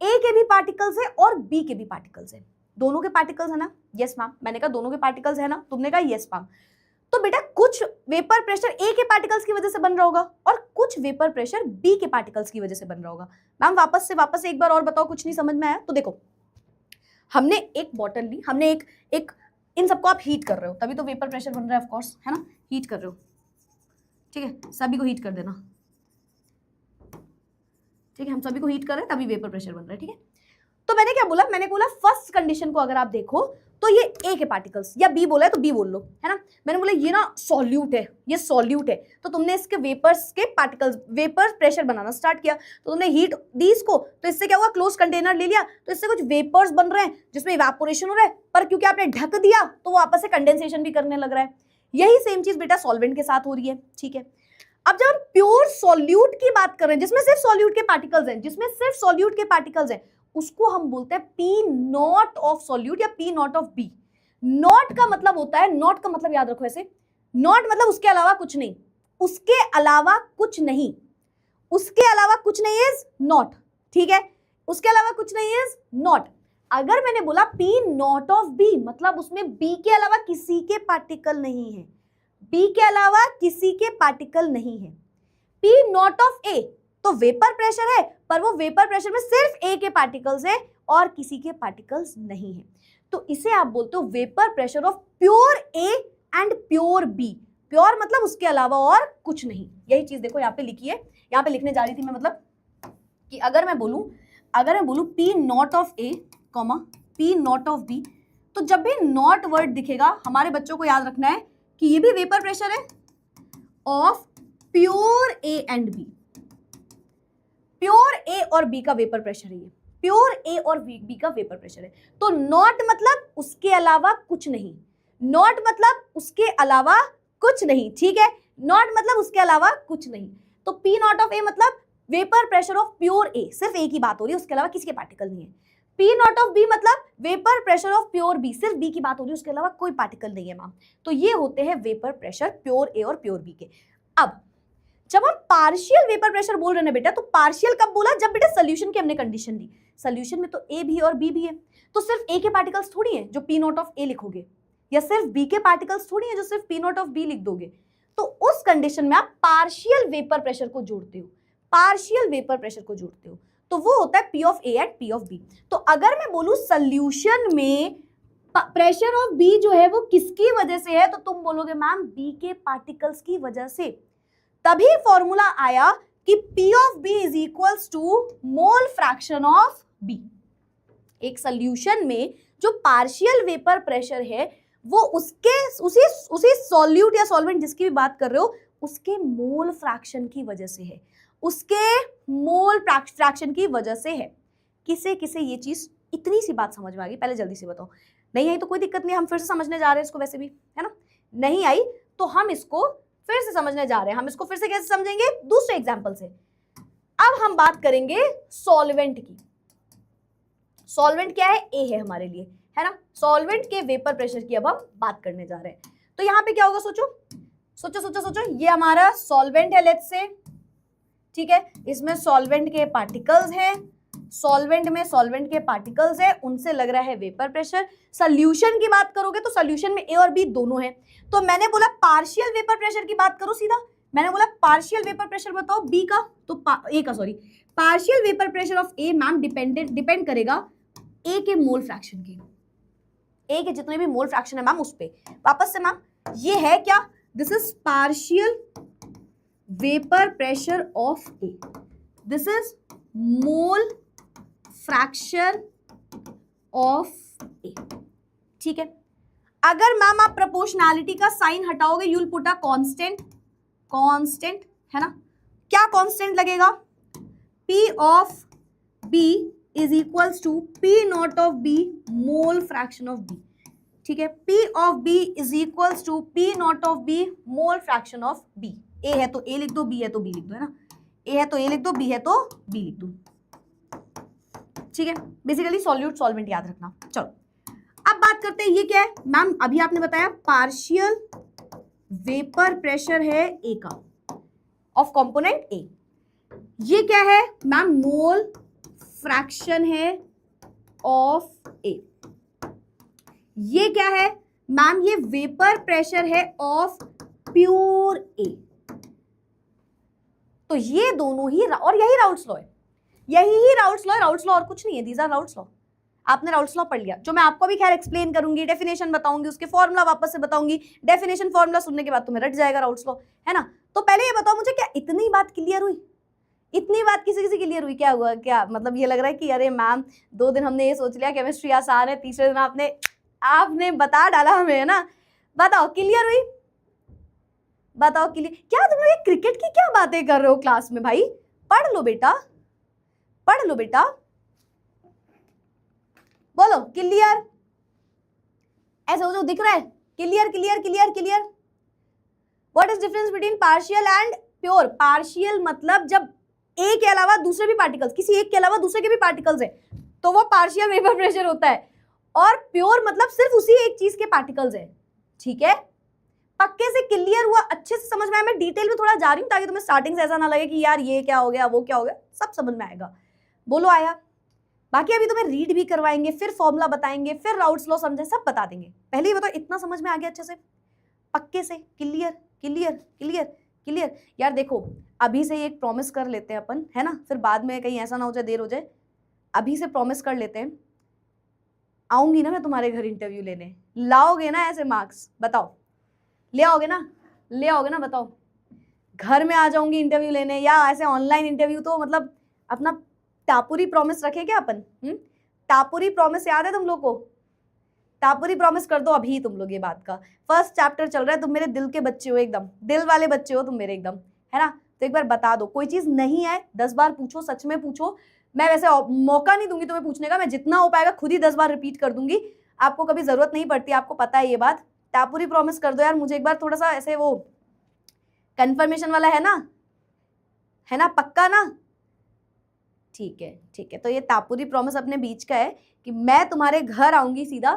A के भी पार्टिकल्स है और B के भी पार्टिकल्स है, दोनों के पार्टिकल्स है ना, यस मैम, मैंने कहा दोनों के पार्टिकल्स है ना, तुमने कहा यस मैम। तो बेटा कुछ वेपर प्रेशर A के पार्टिकल्स की वजह से बन रहा होगा और कुछ वेपर प्रेशर B के पार्टिकल्स की वजह से बन रहा होगा। मैम वापस से एक बार और बताओ, कुछ नहीं समझ में आया तो देखो, हमने एक बॉटल ली, हमने एक इन सबको आप हीट कर रहे हो, तभी तो वेपर प्रेशर बन रहा है, ऑफ कोर्स, है ना, हीट कर रहे हो, ठीक है, सभी को हीट कर देना, ठीक है, हम सभी को हीट कर रहे हैं तभी वेपर प्रेशर बन रहा है, ठीक है। तो मैंने क्या बोला, मैंने बोला फर्स्ट कंडीशन को अगर आप देखो तो ये A के पार्टिकल्स, या B बोला है तो B बोल लो, है ना। मैंने बोला ये ना सॉल्यूट है, ये सॉल्यूट है, तो तुमने इसके वेपर्स के पार्टिकल्स, वेपर प्रेशर बनाना स्टार्ट किया, तो तुमने हीट दी इसको, तो इससे क्या हुआ, क्लोज कंटेनर ले लिया, तो इससे कुछ वेपर्स बन रहे हैं जिसमें इवेपोरेशन हो रहा है, पर क्योंकि आपने ढक दिया तो वो आपस से कंडेंसेशन भी करने लग रहा है। यही सेम चीज बेटा सॉल्वेंट के साथ हो रही है, ठीक है। अब जब हम प्योर सॉल्यूट की बात कर रहे हैं, जिसमें सिर्फ सॉल्यूट के पार्टिकल्स हैं, उसको हम बोलते हैं P नॉट ऑफ सॉल्यूट या P not of B। Not का मतलब होता है, नॉट का मतलब याद रखो ऐसे, नॉट मतलब उसके अलावा कुछ नहीं, उसके अलावा कुछ नहीं इज नॉट, ठीक है, उसके अलावा कुछ नहीं इज नॉट। अगर मैंने बोला P नॉट ऑफ B मतलब उसमें B के अलावा किसी के पार्टिकल नहीं है, P नॉट ऑफ A तो वेपर प्रेशर है, पर वो वेपर प्रेशर में सिर्फ A के पार्टिकल्स है और किसी के पार्टिकल्स नहीं है, तो इसे आप बोलते हो vapour pressure of pure A and pure B। Pure मतलब उसके अलावा और कुछ नहीं, यही चीज देखो यहाँ पे लिखी है, यहाँ पे लिखने जा रही थी मैं, मतलब कि अगर मैं बोलूं P not of A P not of B, तो जब भी नॉट वर्ड दिखेगा हमारे बच्चों को याद रखना है कि ये भी वेपर प्रेशर है of pure A and B। Pure A और B का वेपर प्रेशर है, ये प्योर A और B का वेपर प्रेशर है। तो नॉट मतलब उसके अलावा कुछ नहीं, नॉट मतलब उसके अलावा कुछ नहीं, ठीक है, नॉट मतलब उसके अलावा कुछ नहीं। तो P नॉट ऑफ A मतलब vapour pressure of pure A, सिर्फ A की बात हो रही है, उसके अलावा किसी के पार्टिकल नहीं है। P नॉट ऑफ B मतलब vapour pressure of pure B, सिर्फ B की बात हो रही है, उसके अलावा कोई पार्टिकल नहीं है मैम। तो ये होते हैं वेपर प्रेशर प्योर A और प्योर B के। अब जब हम पार्शियल वेपर प्रेशर बोल रहे हैं ना बेटा, तो पार्शियल कब बोला? जब बेटा सोल्यूशन की हमने कंडीशन दी। सोल्यूशन में तो ए भी और बी भी है, तो सिर्फ ए के पार्टिकल्स थोड़ी हैं जो पी नॉट ऑफ ए लिखोगे, या सिर्फ बी के पार्टिकल्स थोड़ी हैं जो सिर्फ पी नॉट ऑफ बी लिख दोगे। तो उस कंडीशन में आप पार्शियल वेपर प्रेशर को जोड़ते हो, पार्शियल वेपर प्रेशर को जोड़ते हो, तो वो होता है P of A and P of B. तो अगर मैं बोलूं सोल्यूशन में प्रेशर ऑफ बी जो है वो किसकी वजह से है, तो तुम बोलोगे मैम बी के पार्टिकल्स की वजह से। तभी फॉर्मूला आया कि P of B is equals to mole fraction of B। एक सोल्यूशन में जो पार्शियल वेपर प्रेशर है वो उसी सॉल्यूट या सॉल्वेंट जिसकी भी बात कर रहे हो उसके मोल फ्रैक्शन की वजह से है, उसके मोल फ्रैक्शन की वजह से है। किसे किसे ये चीज, इतनी सी बात समझ में आ गई? पहले जल्दी से बताओ। नहीं आई तो कोई दिक्कत नहीं, हम फिर से समझने जा रहे हैं इसको, वैसे भी है ना। नहीं आई तो हम इसको फिर से समझने जा रहे हैं। हम इसको फिर से कैसे समझेंगे? दूसरे एग्जांपल से। अब हम बात करेंगे सॉल्वेंट की। सॉल्वेंट क्या है? ए है हमारे लिए, है ना। सॉल्वेंट के वेपर प्रेशर की अब हम बात करने जा रहे हैं। तो यहाँ पे क्या होगा? सोचो सोचो सोचो सोचो। ये हमारा सॉल्वेंट है, लेट्स से, ठीक है। इसमें सॉल्वेंट के पार्टिकल्स हैं, सॉल्वेंट में सॉल्वेंट के पार्टिकल्स है, उनसे लग रहा है वेपर प्रेशर। सोल्यूशन की बात करोगे तो सोल्यूशन में ए और बी दोनों है। तो मैंने बोला पार्शियल वेपर प्रेशर की बात करो सीधा। मैंने बोला पार्शियल वेपर प्रेशर बताओ बी का, तो ए का, sorry, partial vapour pressure of A ma'am depend करेगा ए के मोल फ्रैक्शन की। ए के जितने भी मोल फ्रैक्शन है मैम उस पे। वापस से मैम, ये है क्या? This is partial vapour pressure of A, this is mole fraction of A, ठीक है। अगर मैम आप प्रोपोर्शनैलिटी का साइन हटाओगे, you'll put a constant, constant, है ना। क्या कांस्टेंट लगेगा? P of B is equals to P not of B mole fraction of B, ठीक है। P of B is equals to P not of B mole fraction of B। A है तो A लिख दो, B है तो B लिख दो, है ना। A है तो A लिख दो, B है तो B लिख दो, ठीक है। बेसिकली सॉल्यूट सॉल्वेंट याद रखना। चलो अब बात करते हैं, ये क्या है मैम? अभी आपने बताया पार्शियल वेपर प्रेशर है ए का ऑफ कंपोनेंट ए। ये क्या है मैम? मोल फ्रैक्शन है ऑफ ए। ये क्या है मैम? ये वेपर प्रेशर है ऑफ प्योर ए। तो ये दोनों ही, और यही राउल्ट्स लॉ है, यही ही राउल्ट्स लॉ है। राउल्ट्स लॉ और कुछ नहीं है, दीज आर राउल्ट्स लॉ। आपने राउल्ट्स लॉ पढ़ लिया, जो मैं आपको भी खैर एक्सप्लेन करूंगी, डेफिनेशन बताऊंगी, उसके फॉर्मूला वापस से बताऊंगी। डेफिनेशन फॉर्मूला सुनने के बाद तुम्हें रट जाएगा राउल्ट्स लॉ, है ना। तो पहले ये बताओ मुझे, क्या इतनी बात क्लियर हुई? इतनी बात किसी किसी क्लियर हुई? क्या हुआ? क्या मतलब ये लग रहा है कि अरे मैम 2 दिन हमने ये सोच लिया केमिस्ट्री आसान है, तीसरे दिन आपने बता डाला हमें, है ना। बताओ क्लियर हुई? बताओ क्लियर? क्या तुम लोग क्रिकेट की क्या बातें कर रहे हो क्लास में? भाई पढ़ लो बेटा, पढ़ लो बेटा, बोलो क्लियर। ऐसा जो दिख रहा है, clear clear clear clear. What is difference between partial and pure? Partial मतलब जब ए के अलावा दूसरे भी पार्टिकल्स, किसी एक के अलावा दूसरे के भी पार्टिकल्स है तो वो पार्शियल वेपर प्रेशर होता है। और प्योर मतलब सिर्फ उसी एक चीज के पार्टिकल्स है, ठीक है। पक्के से क्लियर हुआ? अच्छे से समझ में आया? मैं डिटेल में थोड़ा जा रही हूँ ताकि तुम्हें स्टार्टिंग से ऐसा ना लगे कि यार ये क्या हो गया वो क्या हो गया, सब समझ में आएगा। बोलो आया? बाकी अभी तुम्हें रीड भी करवाएंगे, फिर फॉर्मूला बताएंगे, फिर राउल्ट्स लॉ समझे, सब बता देंगे। पहले ही बताओ इतना समझ में आ गया अच्छे से, पक्के से? Clear clear clear clear. यार देखो अभी से एक प्रॉमिस कर लेते हैं अपन, है ना, फिर बाद में कहीं ऐसा ना हो जाए, देर हो जाए। अभी से प्रॉमिस कर लेते हैं, आऊंगी ना मैं तुम्हारे घर इंटरव्यू लेने, लाओगे ना ऐसे मार्क्स? बताओ ले आओगे ना? ले आओगे ना? बताओ। घर में आ जाऊंगी इंटरव्यू लेने या ऐसे ऑनलाइन इंटरव्यू? तो मतलब अपना टापुरी प्रॉमिस रखे क्या अपन? टापुरी प्रॉमिस याद है तुम लोग को? टापुरी प्रॉमिस कर दो अभी तुम लोग ये बात का। फर्स्ट चैप्टर चल रहा है, तुम मेरे दिल के बच्चे हो, एकदम दिल वाले बच्चे हो तुम मेरे, एकदम, है ना। तो एक बार बता दो, कोई चीज नहीं है 10 बार पूछो, सच में पूछो। मैं वैसे मौका नहीं दूंगी तुम्हें पूछने का, मैं जितना हो पाएगा खुद ही 10 बार रिपीट कर दूंगी, आपको कभी जरूरत नहीं पड़ती, आपको पता है ये बात। टापुरी प्रॉमिस कर दो यार मुझे एक बार, थोड़ा सा ऐसे वो कंफर्मेशन वाला है ना, है ना, पक्का ना? ठीक है ठीक है। तो ये टापुरी प्रॉमिस अपने बीच का है कि मैं तुम्हारे घर आऊंगी सीधा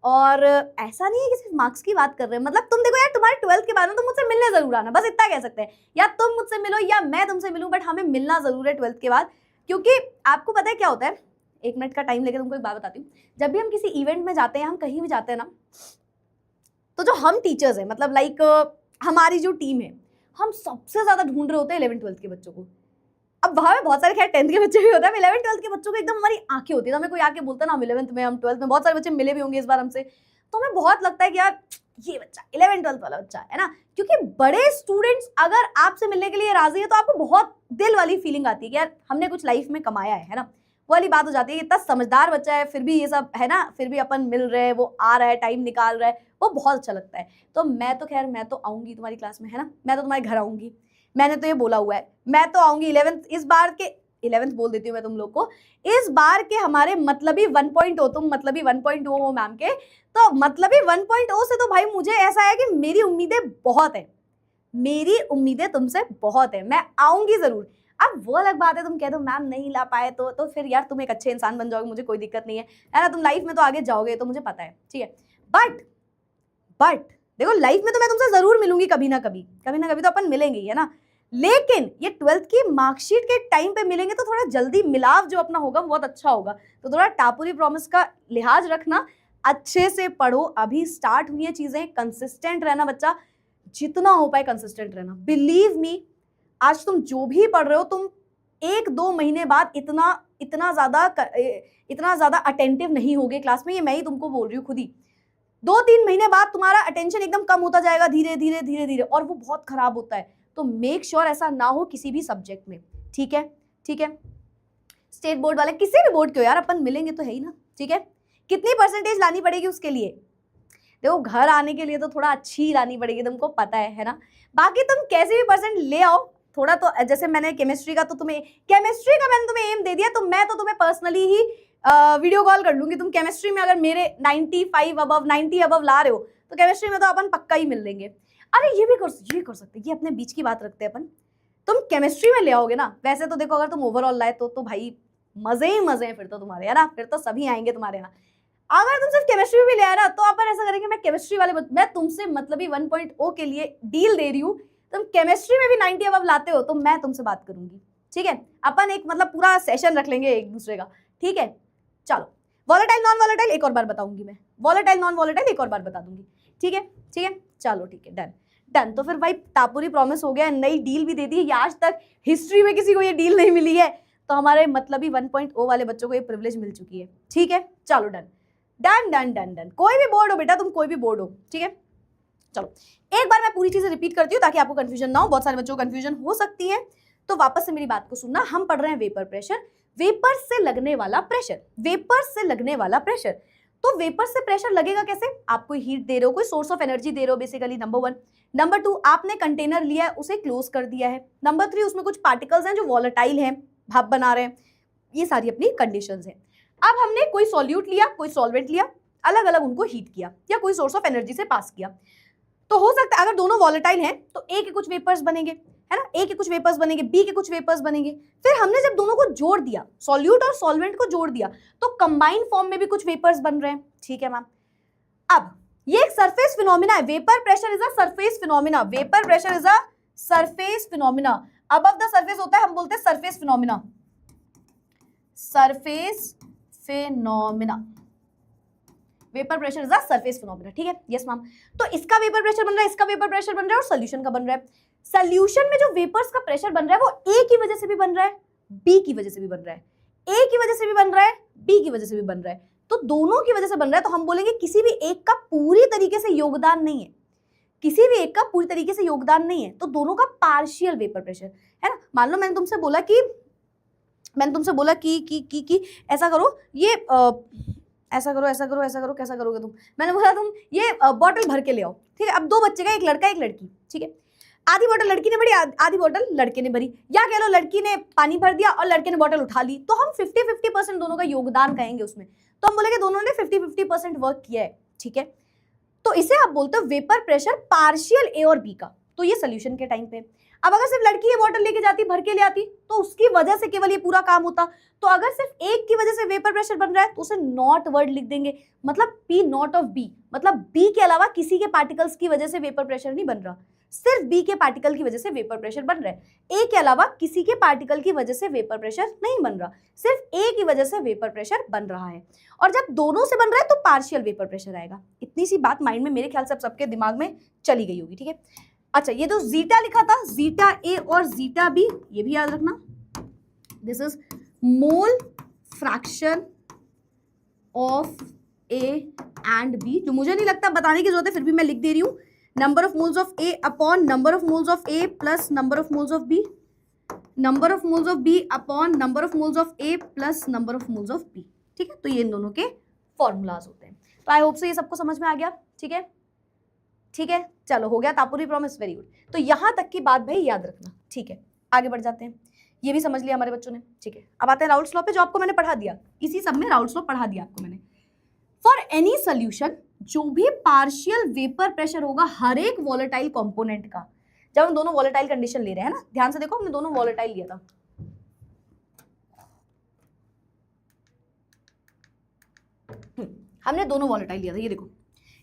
और ऐसा नहीं है कि सिर्फ मार्क्स की बात कर रहे हैं, मतलब तुम देखो यार, तुम्हारे 12th के बाद में तुम मुझसे मिलने जरूर आना, बस इतना कह सकते हैं, या तुम मुझसे मिलो या मैं तुमसे मिलूं, बट हमें मिलना जरूर है 12th के बाद। क्योंकि आपको पता है क्या होता है, 1 मिनट का टाइम लेके तुमको एक बात बताती हूँ। जब भी हम किसी इवेंट में जाते हैं, हम कहीं भी जाते हैं ना, तो जो हम टीचर्स हैं, मतलब लाइक हमारी जो टीम है, हम सबसे ज्यादा ढूंढ रहे होते हैं 11th 12th के बच्चों को। अब वहाँ पे बहुत सारे खैर 10th के बच्चे भी होते हैं, 11th 12th के बच्चों को एकदम हमारी आंखें होती है। तो हमें कोई आके बोलता है ना, हम 11th में, हम 12th में, बहुत सारे बच्चे मिले भी होंगे इस बार हमसे, तो हमें बहुत लगता है कि यार ये बच्चा 11th 12th वाला बच्चा है ना। क्योंकि बड़े स्टूडेंट्स अगर आपसे मिलने के लिए राजी है तो आपको बहुत दिल वाली फीलिंग आती है कि यार हमने कुछ लाइफ में कमाया है ना। वो वाली बात हो जाती है कि इतना समझदार बच्चा है, फिर भी ये सब है ना, फिर भी अपन मिल रहे हैं, वो आ रहा है, टाइम निकाल रहा है, वो बहुत अच्छा लगता है। तो मैं तो खैर, मैं तो आऊंगी तुम्हारी क्लास में, है ना, मैं तो तुम्हारे घर आऊंगी, मैंने तो ये बोला हुआ है, मैं तो आऊंगी 11th, इस बार के 11th बोल देती हूँ मैं तुम लोग को, इस बार के हमारे मतलबी 1.0, तुम मतलबी 1.0 हो मैम के, तो मतलबी 1.0 से तो भाई मुझे ऐसा है कि मेरी उम्मीदें बहुत है, मेरी उम्मीदें तुमसे बहुत है, मैं आऊंगी जरूर। अब वो अलग बात है, तुम कह दो मैम नहीं ला पाए तो फिर यार तुम एक अच्छे इंसान बन जाओगे, मुझे कोई दिक्कत नहीं है ना, तुम लाइफ में तो आगे जाओगे, तो मुझे पता है, ठीक है। बट देखो, लाइफ में तो मैं तुमसे जरूर मिलूंगी, कभी ना कभी तो अपन मिलेंगे, है ना। लेकिन ये 12th की मार्कशीट के टाइम पे मिलेंगे तो थोड़ा जल्दी मिलाव जो अपना होगा वो बहुत अच्छा होगा। तो थोड़ा टापुरी प्रॉमिस का लिहाज रखना, अच्छे से पढ़ो, अभी स्टार्ट हुई है चीजें, कंसिस्टेंट रहना बच्चा, जितना हो पाए कंसिस्टेंट रहना। बिलीव मी, आज तुम जो भी पढ़ रहे हो, तुम 1-2 महीने बाद इतना ज्यादा अटेंटिव नहीं होगे क्लास में, ये मैं ही तुमको बोल रही हूँ खुद ही। 2-3 महीने बाद तुम्हारा अटेंशन एकदम कम होता जाएगा, धीरे धीरे, और वो बहुत खराब होता है। तो मेक श्योर ऐसा ना हो किसी भी सब्जेक्ट में, ठीक है। स्टेट बोर्ड वाले, किसी भी बोर्ड के हो यार, अपन मिलेंगे तो है ही ना, ठीक है। कितनी परसेंटेज लानी पड़ेगी उसके लिए? देखो, घर आने के लिए तो थोड़ा अच्छी लानी पड़ेगी, तुमको पता है ना। बाकी तुम कैसे भी परसेंट ले आओ, थोड़ा तो, जैसे मैंने केमिस्ट्री का मैंने तुम्हें एम दे दिया, तो मैं तो तुम्हें पर्सनली ही वीडियो कॉल कर लूंगी। तुम केमिस्ट्री में अगर मेरे 95 अबव 90 अबव ला रहे हो, तो केमिस्ट्री में तो अपन पक्का ही मिल लेंगे। अरे ये कर सकते, ये अपने बीच की बात रखते हैं अपन। तुम केमिस्ट्री में ले आओगे ना, वैसे तो देखो अगर तुम ओवरऑल लाए तो भाई मजे ही मजे हैं फिर तो तुम्हारे, है ना, फिर तो सभी आएंगे तुम्हारे यहाँ। अगर तुम सिर्फ केमिस्ट्री में भी ले आए ना, तो अपन ऐसा करेंगे, मैं केमिस्ट्री वाले, मैं तुमसे मतलबी 1.0 के लिए डील दे रही हूँ, तुम केमिस्ट्री में भी 90 अबव लाते हो तो मैं तुमसे बात करूंगी, ठीक है। अपन एक मतलब पूरा सेशन रख लेंगे एक दूसरे का, ठीक है। चलो, वॉलेटाइल नॉन वॉलेटाइल एक और बार बताऊंगी मैं, वॉलेटाइल नॉन वॉलेटाइल एक और बार बता दूंगी, ठीक है। चलो ठीक है, डन। तो फिर भाई टापुरी प्रॉमिस हो गया, नई डील भी दे दी है, आज तक हिस्ट्री में किसी को ये डील नहीं मिली है, तो हमारे मतलबी 1.0 वाले बच्चों को ये प्रिविलेज मिल चुकी है, ठीक है। चलो डन। कोई भी बोर्ड हो बेटा, तुम कोई भी बोर्ड हो, ठीक है। चलो एक बार मैं पूरी चीजें रिपीट करती हूँ ताकि आपको कंफ्यूजन ना हो, बहुत सारे बच्चों को कंफ्यूजन हो सकती है, तो वापस से मेरी बात को सुनना। हम पढ़ रहे हैं वेपर प्रेशर, वेपर से लगने वाला प्रेशर। तो वेपर से प्रेशर लगेगा कैसे? आप कोई हीट दे रहे हो, कोई सोर्स ऑफ एनर्जी दे रहे हो बेसिकली, नंबर 1। नंबर 2, आपने कंटेनर लिया है, उसे क्लोज कर दिया है। नंबर 3, उसमें कुछ पार्टिकल्स हैं जो वॉलेटाइल हैं, भाप बना रहे हैं। ये सारी अपनी कंडीशंस हैं। अब हमने कोई सॉल्यूट लिया, कोई सॉल्वेंट लिया, अलग अलग उनको हीट किया या कोई सोर्स ऑफ एनर्जी से पास किया। तो हो सकता है अगर दोनों वॉलेटाइल हैं तो ए के कुछ वेपर्स बनेंगे, है ना, ए के कुछ वेपर्स बनेंगे, बी के कुछ वेपर्स बनेंगे। फिर हमने जब दोनों को जोड़ दिया, सॉल्यूट और सॉल्वेंट को जोड़ दिया, तो कंबाइंड फॉर्म में भी कुछ वेपर्स बन रहे हैं, ठीक है मैम। अब ये एक सरफेस फिनोमिना है, vapour pressure is a surface phenomena, vapour pressure is a surface phenomena. Above the surface होता है, हम बोलते हैं surface phenomena, vapour pressure is a surface phenomena, ठीक है। Yes ma'am. तो इसका वेपर प्रेशर बन रहा है, इसका वेपर प्रेशर बन रहा है, और सोल्यूशन का बन रहा है। सोल्यूशन में जो वेपर्स का प्रेशर बन रहा है वो ए की वजह से भी बन रहा है, बी की वजह से भी बन रहा है, ए की वजह से भी बन रहा है, बी की वजह से भी बन रहा है, तो दोनों की वजह से बन रहा है। तो हम बोलेंगे किसी भी एक का पूरी तरीके से योगदान नहीं है, किसी भी एक का पूरी तरीके से योगदान नहीं है, तो दोनों का पार्शियल वेपर प्रेशर है ना। मान लो मैंने तुमसे बोला कि ऐसा करो, ये ऐसा करो, कैसा करोगे तुम? मैंने बोला तुम ये बॉटल भर के ले आओ, ठीक है। अब 2 बच्चे का, एक लड़का एक लड़की, ठीक है। आधी बोतल लड़की ने भरी, आधी बोतल लड़के ने भरी, या कह लो लड़की ने पानी भर दिया और लड़के ने बोतल उठा ली, तो हम 50-50% दोनों का योगदान कहेंगे उसमें। तो हम बोलेंगे दोनों ने 50-50% वर्क किया है, ठीक है। तो इसे आप बोलते हो वेपर प्रेशर पार्शियल ए और बी का। तो ये सोल्यूशन के टाइम पे। अब अगर सिर्फ लड़की ये बॉटल लेके जाती, भर के ले आती, तो उसकी वजह से केवल ये पूरा काम होता। तो अगर सिर्फ एक की वजह से वेपर प्रेशर बन रहा है तो उसे नॉट वर्ड लिख देंगे, मतलब P नॉट ऑफ B, मतलब B के अलावा किसी के पार्टिकल्स की वजह से वेपर प्रेशर नहीं बन रहा, सिर्फ B के पार्टिकल की वजह से वेपर प्रेशर बन रहा है। A के अलावा किसी के पार्टिकल की वजह से वेपर प्रेशर नहीं बन रहा, सिर्फ A की वजह से वेपर प्रेशर बन रहा है। और जब दोनों से बन रहा है तो पार्शियल वेपर प्रेशर आएगा। इतनी सी बात माइंड में मेरे ख्याल से सबके दिमाग में चली गई होगी, ठीक है। अच्छा, ये जो जीटा लिखा था, जीटा ए और जीटा बी, ये भी याद रखना, this is mole fraction of A and B, जो मुझे नहीं लगता बताने की जरूरत है, फिर भी मैं लिख दे रही हूं, number of moles of A upon number of moles of A plus number of moles of B, number of moles of B upon number of moles of A plus number of moles of B, ठीक है। तो ये इन दोनों के formulas होते हैं। तो I hope से ये सबको समझ में आ गया, ठीक है, ठीक है। चलो हो गया तापुरी प्रॉमिस, वेरी गुड। तो यहां तक की बात भाई याद रखना, ठीक है। आगे बढ़ जाते हैं, ये भी समझ लिया हमारे बच्चों ने, ठीक है। अब आते हैं राउल्ट्स लॉ पे, जो आपको मैंने पढ़ा दिया, इसी सब में राउल्ट्स लॉ पढ़ा दिया आपको मैंने। फॉर एनी सोल्यूशन, जो भी पार्शियल वेपर प्रेशर होगा हर एक वॉलेटाइल कंपोनेंट का, जब हम दोनों वॉलेटाइल कंडीशन ले रहे हैं ना, ध्यान से देखो, हमने दोनों वॉलेटाइल लिया था, हमने दोनों वॉलेटाइल लिया था, ये देखो,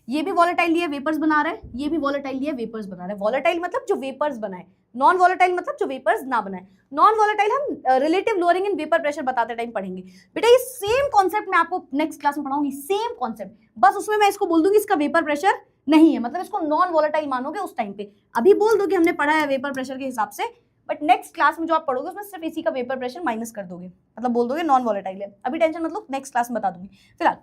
ये भी वॉलेटाइल लिया वेपर्स बना रहा है, ये भी वॉलेटाइल लिया वेपर्स बना रहा है। वॉलेटाइल मतलब जो वेपर्स बनाए, नॉन वॉलेटाइल मतलब जो वेपर्स ना बनाए। नॉन वॉलेटाइल हम relative lowering in vapour pressure बताते टाइम पढ़ेंगे बेटा, ये सेम कॉन्सेप्ट मैं आपको नेक्स्ट क्लास में पढ़ाऊंगी, सेम कॉन्सेप्ट, बस उसमें मैं इसको बोल दूंगी इसका वेपर प्रेशर नहीं है, मतलब इसको नॉन वॉलेटाइल मानोगे उस टाइम पे। अभी बोल दो कि हमने पढ़ा है वेपर प्रेशर के हिसाब से, बट नेक्स्ट क्लास में जो आप पढ़ोगे उसमें सिर्फ इसी का वेपर प्रेशर माइनस कर दोगे, मतलब बोल दोगे नॉन वॉलेटाइल है। अभी टेंशन मतलब नेक्स्ट क्लास में बता दूंगी। फिलहाल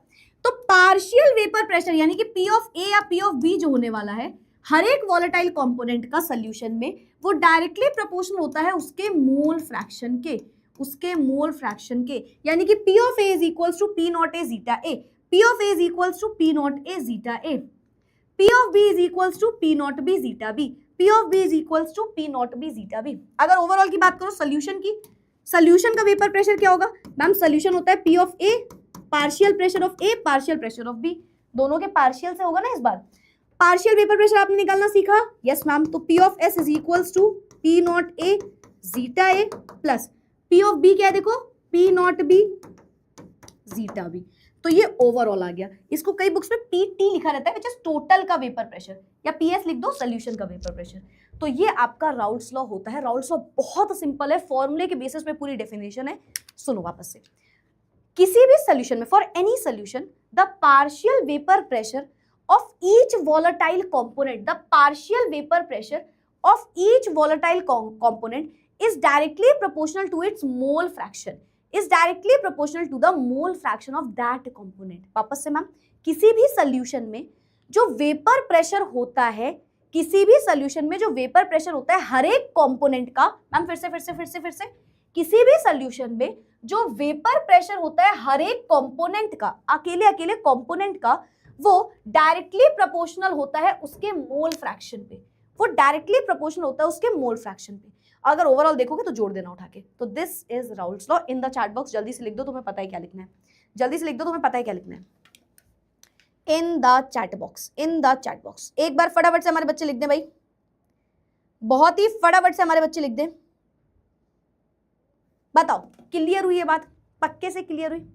तो पार्शियल वेपर प्रेशर यानी कि P ऑफ A या P ऑफ B जो होने वाला है हर एक वॉलेटाइल कंपोनेंट का सोल्यूशन में, वो डायरेक्टली प्रोपोर्शनल होता है उसके मोल फ्रैक्शन के, उसके मोल फ्रैक्शन के। यानी कि P of A is equals to P not A zeta A, P of A is equals to P not A zeta A, P of B is equals to P not B zeta B, P of B is equals to P not B zeta B। अगर overall की बात करो solution की, solution का vapour pressure क्या होगा ma'am? Solution होता है P of A partial pressure of A partial pressure of B, दोनों के पार्शियल से होगा ना इस बार। पार्शियल वेपर प्रेशर आपने निकालना सीखा, यस मैम। तो P of S is equals to P not A zeta A plus P of B क्या है देखो, P not B zeta B। तो ये ओवरऑल आ गया। इसको कई बुक्स में PT लिखा रहता है विच इज टोटल का वेपर प्रेशर, या PS लिख दो सोल्यूशन का वेपर प्रेशर। तो ये आपका राउल्ट्स लॉ होता है। राउल्ट्स लॉ बहुत सिंपल है, फॉर्मूले के बेसिस पे पूरी डेफिनेशन है। सुनो वापस से, किसी भी सोल्यूशन में, for any solution, the partial vapour pressure of each volatile component, the partial vapour pressure of each volatile component is directly proportional to its mole fraction, is directly proportional to the mole fraction of that component। वापस से ma'am, किसी भी solution में जो vapour pressure होता है, किसी भी सोल्यूशन में जो वेपर प्रेशर होता है हर एक कंपोनेंट का, मैम फिर से, किसी भी सोल्यूशन में जो वेपर प्रेशर होता है हर एक कंपोनेंट का, अकेले कंपोनेंट का, वो डायरेक्टली प्रोपोर्शनल होता है उसके मोल फ्रैक्शन पे, वो डायरेक्टली प्रोपोर्शनल होता है उसके मोल फ्रैक्शन पे। अगर ओवरऑल देखोगे तो जोड़ देना उठा के। तो this is Raoult's law in the chat box. जल्दी से लिख दो, तुम्हें पता है क्या लिखना है, जल्दी से लिख दो, तुम्हें पता है क्या लिखना है in the chat box, in the chat box. एक बार फटाफट से हमारे बच्चे लिख दें भाई, बहुत ही फटाफट से हमारे बच्चे लिख दें। बताओ क्लियर हुई ये बात? पक्के से क्लियर हुई?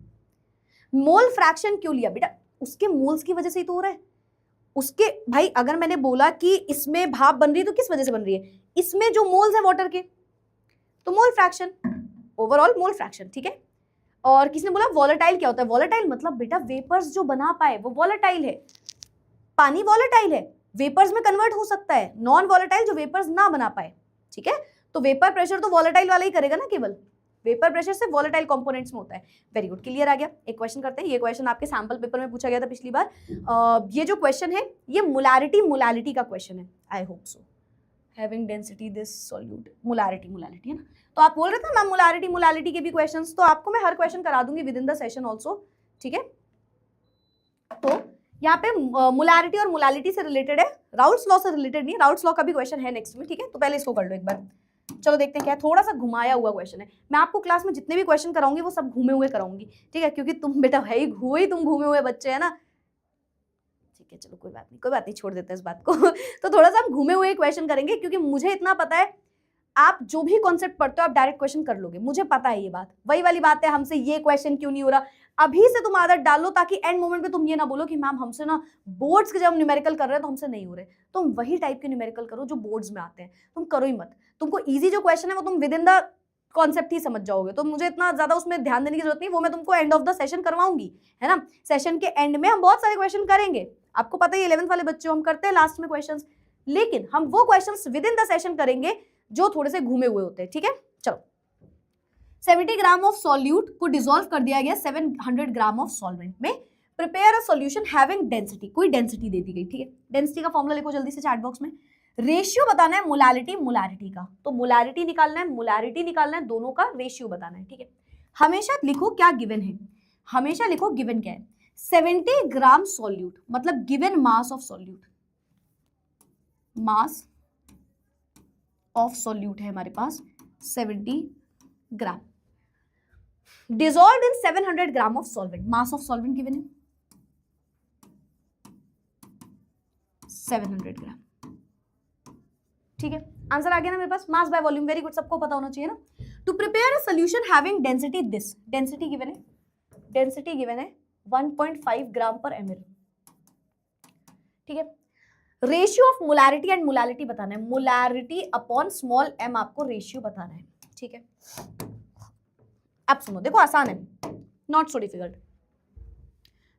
मोल फ्रैक्शन क्यों लिया बेटा? उसके मोल्स की वजह से ही तो हो रहा है उसके। भाई अगर मैंने बोला कि इसमें भाप बन रही है तो किस वजह से बन रही है? इसमें जो मोल्स है वाटर के, तो mole fraction, overall mole fraction, ठीक है। और किसने बोला वॉलेटाइल क्या होता है? वॉलेटाइल मतलब बेटा वेपर्स जो बना पाए वो वॉलेटाइल है। पानी वॉलेटाइल है, वेपर्स में कन्वर्ट हो सकता है। नॉन वॉलेटाइल जो वेपर्स ना बना पाए, ठीक है। तो वेपर प्रेशर तो वॉलेटाइल वाला ही करेगा ना, केवल वेपर प्रेशर से वॉलेटाइल कंपोनेंट्स में होता है। वेरी गुड, क्लियर आ गया। एक क्वेश्चन करते हैं, ये क्वेश्चन आपके सैंपल पेपर में पूछा गया था पिछली बार। ये जो क्वेश्चन है ये मोलारिटी का क्वेश्चन है। I hope so having density this solute, molarity है ना। तो आप बोल रहे थे मैम मोलारिटी के भी क्वेश्चंस, तो आपको मैं हर क्वेश्चन करा दूंगी with in the session also, ठीक है। तो यहाँ पे मोलारिटी और मोलालिटी से रिलेटेड है, राउल्ट्स लॉ से रिलेटेड नहीं। राउल्ट्स लॉ का भी क्वेश्चन है नेक्स्ट में, ठीक है। तो पहले इसको कर लो एक बार। चलो देखते हैं क्या है। थोड़ा सा घुमाया हुआ क्वेश्चन है। मैं आपको क्लास में जितने भी क्वेश्चन कराऊंगी वो सब घूमे हुए कराऊंगी, ठीक है, क्योंकि तुम बेटा है ही तुम घूमे हुए बच्चे है ना, ठीक है। चलो कोई बात नहीं, छोड़ देते हैं इस बात को। तो थोड़ा सा हम घूमे हुए क्वेश्चन करेंगे, क्योंकि मुझे इतना पता है आप जो भी कॉन्सेप्ट पढ़ते हो आप डायरेक्ट क्वेश्चन कर लोगे, मुझे पता है ये बात। वही वाली बात है, हमसे ये क्वेश्चन क्यों नहीं हो रहा, अभी से तुम आदत डालो ताकि एंड मोमेंट पे तुम ये ना बोलो कि मैम हमसे ना बोर्ड्स के जब हम न्यूमेरिकल कर रहे हैं तो हमसे नहीं हो रहे। तुम वही टाइप के न्यूमेरिकल करो जो बोर्ड्स में आते हैं, तुम करो ही मत। तुमको इजी जो क्वेश्चन है वो तुम विद इन द कॉन्सेप्ट ही समझ जाओगे, तो मुझे इतना ज्यादा उसमें ध्यान देने की जरूरत नहीं, वो मैं तुमको एंड ऑफ द सेशन करवाऊंगी, है ना। सेशन के एंड में हम बहुत सारे क्वेश्चन करेंगे, आपको पता है 11th वाले बच्चों हम करते हैं लास्ट में क्वेश्चंस, लेकिन हम वो questions with in the session करेंगे जो थोड़े से घूमे हुए होते हैं, ठीक है। चलो 70 ग्राम ऑफ सॉल्यूट को डिसॉल्व कर दिया गया 700 ग्राम ऑफ सॉल्वेंट में, prepare a solution having density, कोई डेंसिटी दे दी गई, ठीक है। डेंसिटी का फॉर्मूला लिखो जल्दी से चैट बॉक्स में। रेशियो बताना है मोलारिटी का, तो मोलारिटी निकालना है, दोनों का रेशियो बताना है, ठीक है। हमेशा लिखो क्या गिवन है, हमेशा लिखो गिवन क्या है। 70 ग्राम सॉल्यूट मतलब given mass of solute, mass of solute है हमारे पास 70 gram, dissolved in 700 gram of solvent, mass of solvent given है 700 ग्राम, ठीक है। आंसर आ गया ना मेरे पास, mass by volume, very good, सबको पता होना चाहिए ना। To prepare a solution having density this, density given है 1.5 ग्राम पर ml, ठीक है। Ratio of molarity and molality बताना है, मोलारिटी अपॉन स्मॉल m आपको रेशियो बताना है, ठीक है। अब सुनो, देखो आसान है, नॉट सो डिफिकल्ट।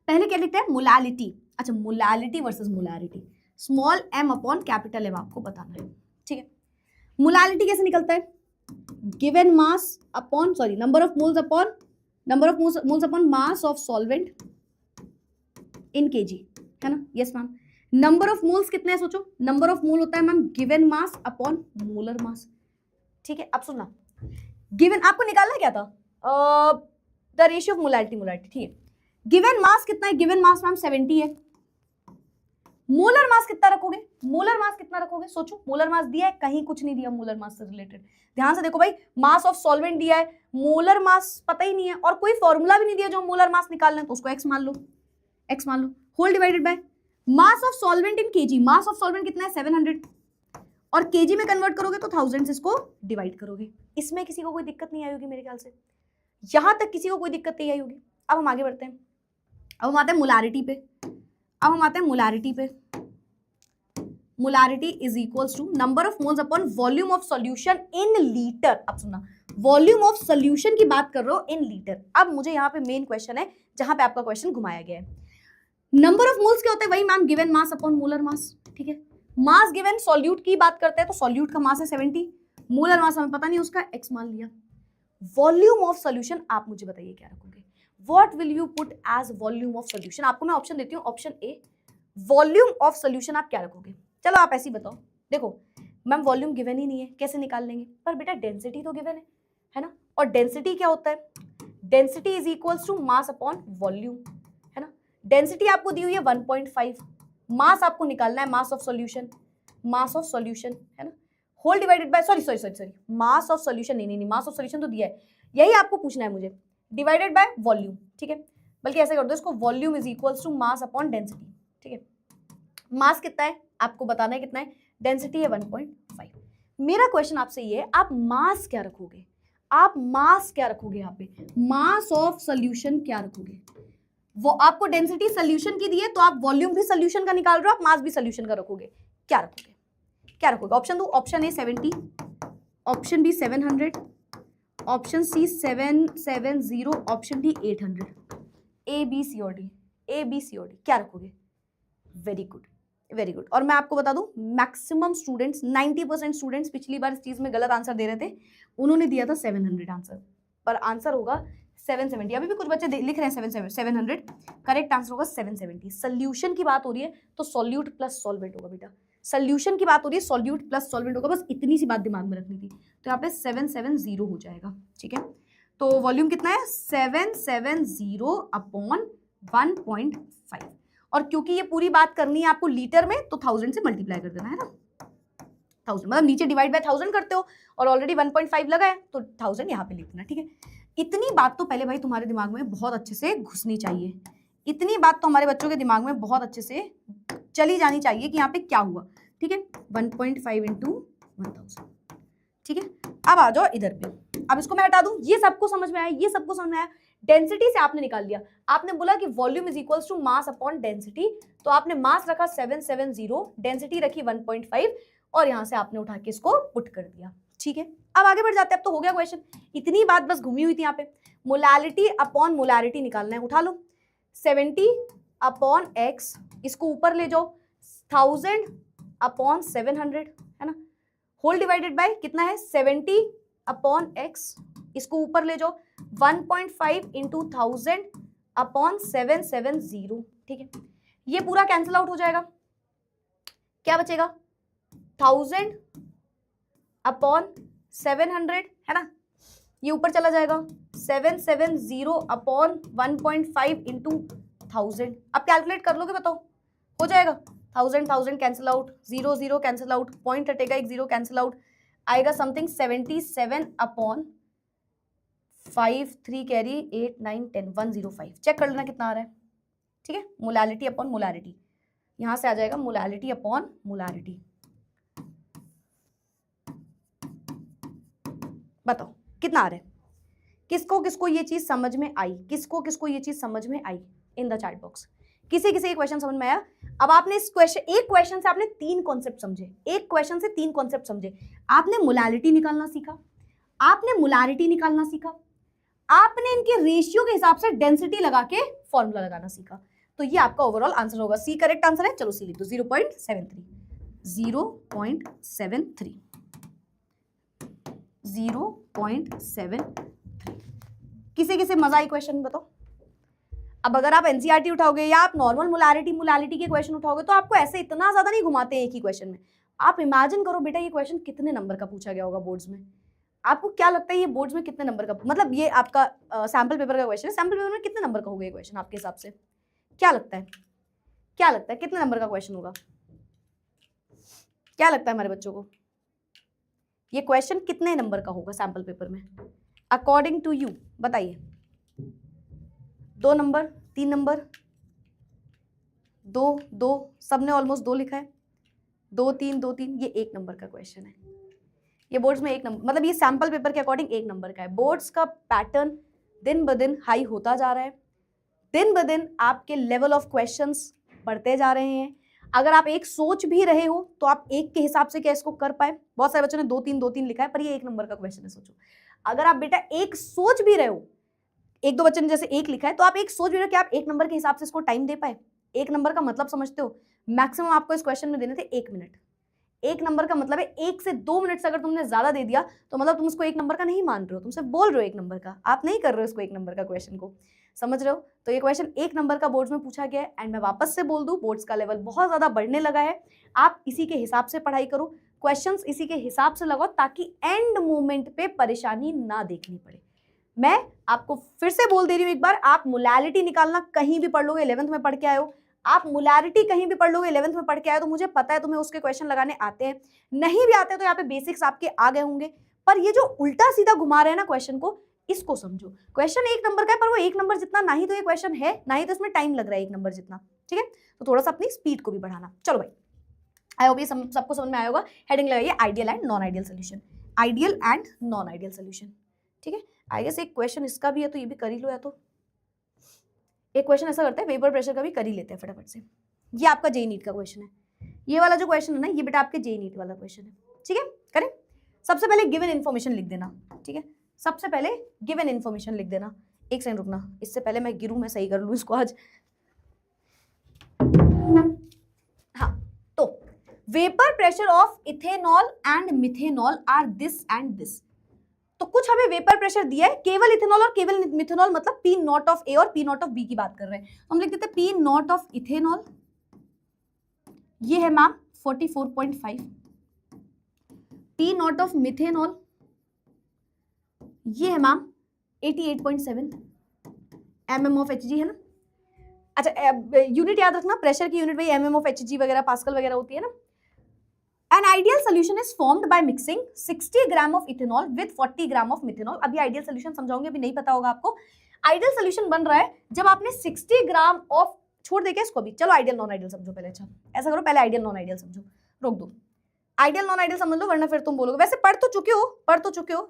पहले क्या लिखते हैं, मोलालिटी, अच्छा molality versus molarity, small m upon capital M आपको बताना है, ठीक है। मोलालिटी कैसे निकलता है, given mass upon sorry number of moles upon mass of solvent in KG, है ना। Yes ma'am, number of moles कितने हैं सोचो, नंबर ऑफ मोल होता है ma'am given mass upon molar मास, ठीक है। अब सुनना, गिवन आपको निकालना क्या था, द रेशियो ऑफ मोलारिटी, ठीक है। गिवन मास कितना है, गिवन मास मैम 70 है, मोलर मास कितना रखोगे, सोचो, मोलर मास दिया है, कहीं कुछ नहीं दिया मोलर मास से रिलेटेड, ध्यान से देखो भाई, मास ऑफ सॉल्वेंट दिया है, मोलर मास पता ही नहीं है, और कोई फॉर्मूला भी नहीं दिया जो मोलर मास निकालना है, तो उसको x मान लो, whole divided by mass of solvent in KG, mass of solvent कितना है 700, और केजी में कन्वर्ट करोगे तो 1000 से इसको डिवाइड करोगे। इसमें किसी को कोई दिक्कत नहीं आई होगी मेरे ख्याल से, यहां तक किसी को कोई दिक्कत नहीं आई होगी। अब हम आगे बढ़ते हैं, अब हम आते हैं मोलारिटी पे, molarity is equals to number of moles upon volume of solution in litre. अब सुनना, वॉल्यूम ऑफ सॉल्यूशन की बात कर रहे हो इन लीटर। अब मुझे यहाँ पे मेन क्वेश्चन है जहां पे आपका क्वेश्चन घुमाया गया है, नंबर ऑफ मोल्स क्या होता है, वही ma'am given mass upon molar मास, ठीक है। मास गिवन सॉल्यूट की बात करते हैं तो सॉल्यूट का मास है 70, मोलर मास हमें पता नहीं, उसका x मान लिया। वॉल्यूम ऑफ सॉल्यूशन आप मुझे बताइए क्या रखोगे, what will you put as volume of solution. आपको मैं ऑप्शन देती हूँ, option A volume of solution आप क्या रखोगे, चलो आप ऐसे ही बताओ। देखो मैम वॉल्यूम गिवन ही नहीं है, कैसे निकाल लेंगे, पर बेटा डेंसिटी तो गिवन है ना, और डेंसिटी क्या होता है, density is equals to mass upon volume, है ना। डेंसिटी आपको दी हुई है 1.5, मास आपको निकालना है, मास ऑफ सॉल्यूशन है ना, whole divided by sorry mass of solution नहीं, मास ऑफ सॉल्यूशन तो दिया है, यही आपको पूछना है मुझे, डिवाइडेड बाय वॉल्यूम, ठीक है। बल्कि ऐसे कर दो इसको, volume is equals to mass upon density, ठीक है। मास कितना है आपको बताना है, कितना है, डेंसिटी है 1.5। मेरा क्वेश्चन आपसे ये है, आप मास क्या रखोगे, यहाँ पे मास ऑफ सॉल्यूशन क्या रखोगे। वो आपको डेंसिटी सॉल्यूशन की दी है तो आप वॉल्यूम भी सॉल्यूशन का निकाल रहे हो, आप मास भी सॉल्यूशन का रखोगे, क्या रखोगे। ऑप्शन दो, option A 70, option B 700, option C 770, option D 800, A B C और डी, क्या रखोगे। Very good. और मैं आपको बता दूं, मैक्सिमम स्टूडेंट्स 90% स्टूडेंट्स पिछली बार इस चीज में गलत आंसर दे रहे थे, उन्होंने दिया था 700 आंसर, पर आंसर होगा 770। अभी भी कुछ बच्चे लिख रहे हैं 700, करेक्ट आंसर होगा 770। सोल्यूशन की बात हो रही है तो सॉल्यूट प्लस सॉल्वेंट होगा बेटा, सोल्यूशन की बात हो रही है सॉल्यूट प्लस सॉल्वेंट होगा, बस इतनी सी बात दिमाग में रखनी थी। तो यहाँ पे 770 हो जाएगा, ठीक है। तो वॉल्यूम कितना है 770 अपॉन 1.5, और क्योंकि ये पूरी बात करनी है आपको लीटर में तो 1000 से मल्टीप्लाई कर देना है ना, 1000 मतलब नीचे डिवाइड बाय 1000 करते हो और ऑलरेडी 1.5 लगा है तो 1000 यहाँ पे लिख देना, ठीक है। इतनी बात तो पहले भाई तुम्हारे दिमाग में बहुत अच्छे से घुसनी चाहिए, इतनी बात तो हमारे बच्चों के दिमाग में बहुत अच्छे से चली जानी चाहिए कि यहाँ पे क्या हुआ, ठीक है। 1.5 इंटू 1000, ठीक है, अब आ जाओ इधर पे। अब इसको मैं हटा दूं, ये सबको समझ में आया, ये सबको समझ में आया। डेंसिटी से आपने निकाल दिया, आपने बोला कि volume is equals to mass upon density, तो आपने मास रखा 770, डेंसिटी रखी 1.5 और यहां से आपने उठा के इसको पुट कर दिया। ठीक है, अब आगे बढ़ जाते हैं। अब तो हो गया क्वेश्चन, इतनी बात बस घूमी हुई थी यहाँ पे। मोलालिटी अपॉन मोलारिटी निकालना है, उठा लो 70 अपॉन एक्स, इसको ऊपर ले जाओ 1000 अपॉन 700, है ना, होल डिवाइडेड बाय कितना है 70 अपॉन एक्स, इसको ऊपर ले जाओ 1.5 इंटू 1000 अपॉन 770। ठीक है, ये पूरा कैंसिल आउट हो जाएगा, क्या बचेगा 1000 अपॉन 700, है ना, ये ऊपर चला जाएगा 770 अपॉन 1.5 इंटू 1000। अब कैलकुलेट कर लोगे, बताओ हो जाएगा 1000 cancel out, 0 0 cancel out, point हटेगा, एक 0 कैंसिल आउट, आएगा समथिंग 77 अपॉन 5, 3 कैरी 8 9 10, 105। चेक कर लेना कितना आ रहा है। ठीक है, मोलालिटी अपॉन मोलारिटी, यहां से आ जाएगा मोलालिटी अपॉन मोलारिटी। बताओ कितना आ रहा है, किसको किसको ये चीज समझ में आई, किसको किसको ये चीज समझ में आई इन द चैट बॉक्स। किसी किसी क्वेश्चन समझ में आया। अब आपने इस क्वेश्चन, एक क्वेश्चन से आपने 3 कॉन्सेप्ट समझे, एक क्वेश्चन से 3 कॉन्सेप्ट समझे। आपने मोलालिटी निकालना सीखा, आपने मोलारिटी निकालना सीखा, आपने इनके रेशियो के हिसाब से डेंसिटी लगा के फॉर्मूला लगाना सीखा। तो ये आपका ओवरऑल आंसर होगा। सी करेक्ट आंसर है, चलो सी लिख दो 0.73, 0.73, 0.73। किसे किसे मजा आई क्वेश्चन बताओ। अब अगर आप एनसीईआरटी उठाओगे या आप नॉर्मल मोलालिटी के क्वेश्चन उठाओगे तो आपको ऐसे इतना ज्यादा नहीं घुमाते हैं एक ही क्वेश्चन में। आप इमेजिन करो बेटा ये क्वेश्चन कितने नंबर का पूछा गया होगा बोर्ड्स में। आपको क्या लगता है ये बोर्ड्स में कितने नंबर का, मतलब ये आपका सैंपल पेपर का क्वेश्चन है, सैंपल पेपर में कितने नंबर का होगा ये क्वेश्चन आपके हिसाब से, क्या लगता है, क्या लगता है कितने नंबर का क्वेश्चन होगा, क्या लगता है हमारे बच्चों को ये क्वेश्चन कितने नंबर का होगा सैंपल पेपर में अकॉर्डिंग टू यू, बताइए। 2 नंबर, 3 नंबर, 2, सबने ऑलमोस्ट 2 लिखा है, 2 3, ये 1 नंबर का क्वेश्चन है। ये बोर्ड्स में 1 नंबर, मतलब ये सैंपल पेपर के अकॉर्डिंग 1 नंबर का है। बोर्ड्स का पैटर्न दिन ब दिन हाई होता जा रहा है, दिन ब दिन आपके लेवल ऑफ क्वेश्चंस बढ़ते जा रहे हैं। अगर आप एक सोच भी रहे हो तो आप एक के हिसाब से क्या इसको कर पाए। बहुत सारे बच्चों ने 2 3 लिखा है, पर ये 1 नंबर का क्वेश्चन है। सोचो अगर आप बेटा एक सोच भी रहे हो, 1-2 बच्चों ने जैसे 1 लिखा है, तो आप एक सोच भी रहे हो कि आप 1 नंबर के हिसाब से इसको टाइम दे पाए। 1 नंबर का मतलब समझते हो, मैक्सिमम आपको इस क्वेश्चन में देने थे 1 मिनट। 1 नंबर का मतलब है 1 से 2 मिनट से अगर तुमने ज्यादा दे दिया तो मतलब तुम उसको 1 नंबर का नहीं मान रहे हो, तुम सिर्फ बोल रहे हो 1 नंबर का, आप नहीं कर रहे हो इसको 1 नंबर का क्वेश्चन को, समझ रहे हो। तो ये क्वेश्चन 1 नंबर का बोर्ड्स में पूछा गया है। एंड मैं वापस से बोल दूं, बोर्ड्स का लेवल बहुत ज्यादा बढ़ने लगा है, आप इसी के हिसाब से पढ़ाई करो, क्वेश्चंस इसी के हिसाब से लगाओ, ताकि एंड मोमेंट पे परेशानी ना देखनी पड़े। मैं आपको फिर से बोल दे रही हूँ एक बार, आप मोलालिटी निकालना कहीं भी पढ़ लोगे, 11th में पढ़ के आए हो, आप मोलारिटी कहीं भी पढ़ लोगे, 11th में पढ़ के आए, तो मुझे पता है तुम्हें उसके क्वेश्चन लगाने आते हैं। नहीं भी आते तो यहाँ पे बेसिक्स आपके आ गए होंगे, पर ये जो उल्टा सीधा घुमा रहे हैं ना क्वेश्चन को, इसको समझो। क्वेश्चन 1 नंबर का है, पर वो 1 नंबर जितना ना ही तो ये क्वेश्चन है, ना ही तो इसमें टाइम लग रहा है 1 नंबर जितना। ठीक है, तो थोड़ा सा अपनी स्पीड को भी बढ़ाना। चलो भाई, आई होप ये सबको समझ में आया होगा। हेडिंग लगाइए ideal and non ideal solution, ideal and non ideal solution. ठीक है, आई गेस एक क्वेश्चन इसका भी है तो ये भी कर ही लो, या तो एक क्वेश्चन ऐसा करते हैं वेपर प्रेशर का भी कर ही लेते हैं फटाफट से। ये आपका जेई नीट का क्वेश्चन है, ये वाला जो क्वेश्चन है ना, ये बेटा आपके जेई नीट वाला क्वेश्चन है। ठीक है, करें। सबसे पहले गिवन इन्फॉर्मेशन लिख देना। ठीक है, सबसे पहले गिवन इन्फॉर्मेशन लिख देना। एक सेकंड रुकना, इससे पहले मैं गिरूं, मैं सही कर लूं इसको आज। हाँ, तो vapour pressure of ethanol and methanol are this and this. तो कुछ हमें वेपर प्रेशर दिया है, केवल इथेनॉल और केवल मिथेनॉल, मतलब पी नॉट ऑफ ए और पी नॉट ऑफ बी की बात कर रहे हैं। तो हम लिख देते हैं पी नॉट ऑफ इथेनॉल, ये है ma'am 44.5, P not of methanol ये है मैम 88.7 mm ऑफ Hg, है ना। अच्छा, यूनिट याद रखना, प्रेशर की यूनिट भाई mm ऑफ Hg वगैरह, पास्कल वगैरह होती है ना। An ideal solution is formed by mixing 60 gram of ethanol with 40 gram of methanol. अभी आइडियल सोल्यूशन समझाऊंगे, अभी नहीं पता होगा आपको। आइडियल सोल्यूशन बन रहा है जब आपने 60 ग्राम ऑफ, छोड़ देके इसको भी, चलो आइडियल नॉन आइडियल समझो पहले। अच्छा ऐसा करो, पहले आइडियल नॉन आइडियल समझो, रोक दो। आइडियल नॉन आइडियल समझ लो, वरना फिर तुम बोलोगे वैसे पढ़ तो चुके हो,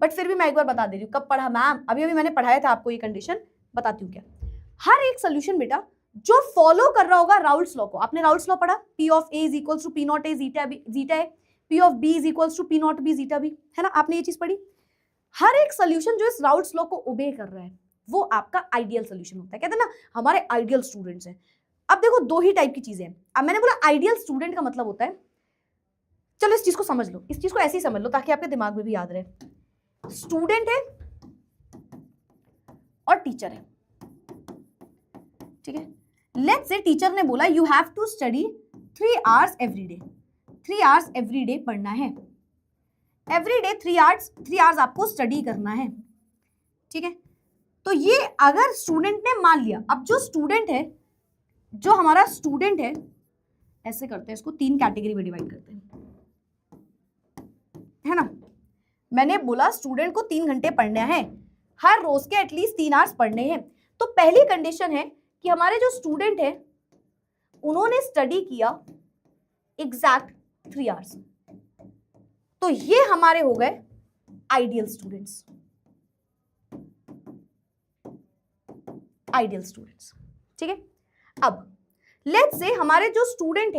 बट फिर भी मैं एक बार बता दे रही हूँ कब पढ़ा मैम, अभी अभी मैंने पढ़ाया था आपको ये कंडीशन, बताती हूँ क्या। हर एक सोल्यूशन बेटा जो फॉलो कर रहा होगा राउल्ट्स लॉ को, आपने राउल्ट्स लॉ पढ़ा, P of A is equals to P not A zeta A, P of B is equals to P not B zeta B, है ना, आपने ये चीज पढ़ी। हर एक सोल्यूशन जो इस राउल्ट्स लॉ को ओबे कर रहा है वो आपका आइडियल सोल्यूशन होता है। कहते हैं ना हमारे आइडियल स्टूडेंट्स हैं। अब देखो दो ही टाइप की चीजें हैं। अब मैंने बोला आइडियल स्टूडेंट का मतलब होता है, चलो इस चीज को समझ लो, इस चीज को ऐसे ही समझ लो ताकि आपके दिमाग में भी याद रहे। स्टूडेंट है और टीचर है, ठीक है। लेट्स से टीचर ने बोला you have to study 3 hours every day, 3 hours every day पढ़ना है, एवरी डे 3 आवर्स आपको स्टडी करना है, ठीक है। तो ये अगर स्टूडेंट ने मान लिया, अब जो स्टूडेंट है, जो हमारा स्टूडेंट है, ऐसे करते हैं इसको 3 कैटेगरी में डिवाइड करते हैं, है ना। मैंने बोला स्टूडेंट को 3 घंटे पढ़ना है, हर रोज के एटलीस्ट 3 आवर्स पढ़ने हैं। तो पहली कंडीशन है कि हमारे जो स्टूडेंट है उन्होंने स्टडी किया एग्जैक्ट 3 आवर्स, तो ये हमारे हो गए आइडियल स्टूडेंट्स, आइडियल स्टूडेंट्स, ठीक है। अब लेट्स से हमारे जो स्टूडेंट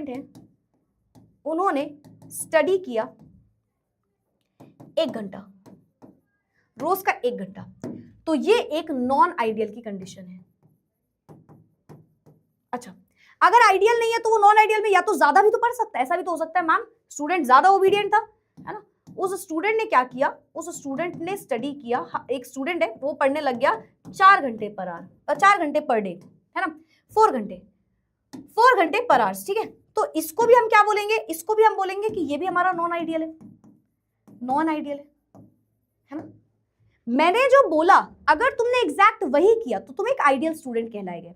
हैं उन्होंने स्टडी किया 1 घंटा, रोज का 1 घंटा, तो ये एक नॉन आइडियल की कंडीशन है। अच्छा, अगर आइडियल नहीं है तो वो नॉन आइडियल में या तो ज्यादा भी तो पढ़ सकता है, ऐसा भी तो हो सकता है मैम स्टूडेंट ज्यादा ओबीडियंट था, है ना। उस स्टूडेंट ने क्या किया, उस स्टूडेंट ने स्टडी किया, एक स्टूडेंट है वो पढ़ने लग गया 4 घंटे पर आवर, 4 घंटे पर डे, है ना, 4 घंटे पर आवर, ठीक है। तो इसको भी हम क्या बोलेंगे, इसको भी हम बोलेंगे कि ये भी हमारा नॉन आइडियल है, नॉन आइडियल है ना। मैंने जो बोला अगर तुमने एग्जैक्ट वही किया तो तुम एक आइडियल स्टूडेंट कहलाएगे।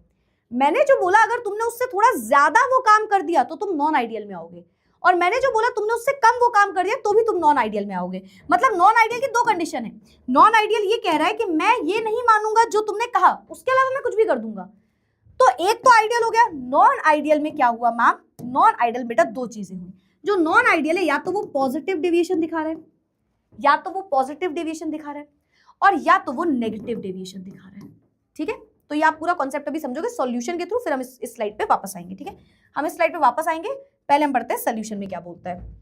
मैंने जो बोला अगर तुमने उससे थोड़ा ज्यादा वो काम कर दिया तो तुम नॉन आइडियल में आओगे, और मैंने जो बोला तुमने उससे कम वो काम कर दिया तो भी तुम नॉन आइडियल में आओगे। मतलब नॉन आइडियल की 2 कंडीशन है। नॉन आइडियल ये कह रहा है कि मैं ये नहीं मानूंगा जो तुमने कहा, उसके अलावा मैं कुछ भी कर दूंगा, तो एक तो आइडियल हो गया। नॉन आइडियल में क्या हुआ मैम, नॉन आइडियल बेटा 2 चीजें हुई। जो नॉन आइडियल है या तो वो पॉजिटिव डेविएशन दिखा रहा है, या तो वो पॉजिटिव डेविएशन दिखा रहा है, और या तो वो नेगेटिव डेविएशन दिखा रहा है, ठीक है। तो ये आप पूरा कॉन्सेप्ट अभी समझोगे सॉल्यूशन के थ्रू, फिर हम इस स्लाइड पे वापस आएंगे, ठीक है। हम इस स्लाइड पे वापस आएंगे, पहले हम पढ़ते हैं सॉल्यूशन में क्या बोलता है।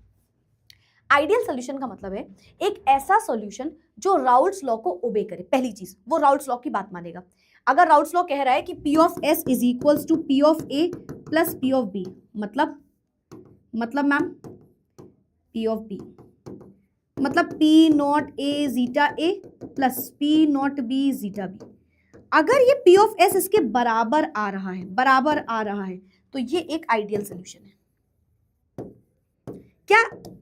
आइडियल सॉल्यूशन का मतलब है एक ऐसा सॉल्यूशन जो राउल्ट्स लॉ को ओबे करे। पहली चीज वो राउल्ट्स लॉ की बात मानेगा। अगर राउल्ट्स लॉ कह रहा है कि P of S is equals to P of A plus P of B, मतलब मैम P ऑफ B मतलब P not A zeta A plus P not B zeta B। अगर ये P ऑफ S इसके बराबर आ रहा है, तो ये एक आइडियल सोल्यूशन है। क्या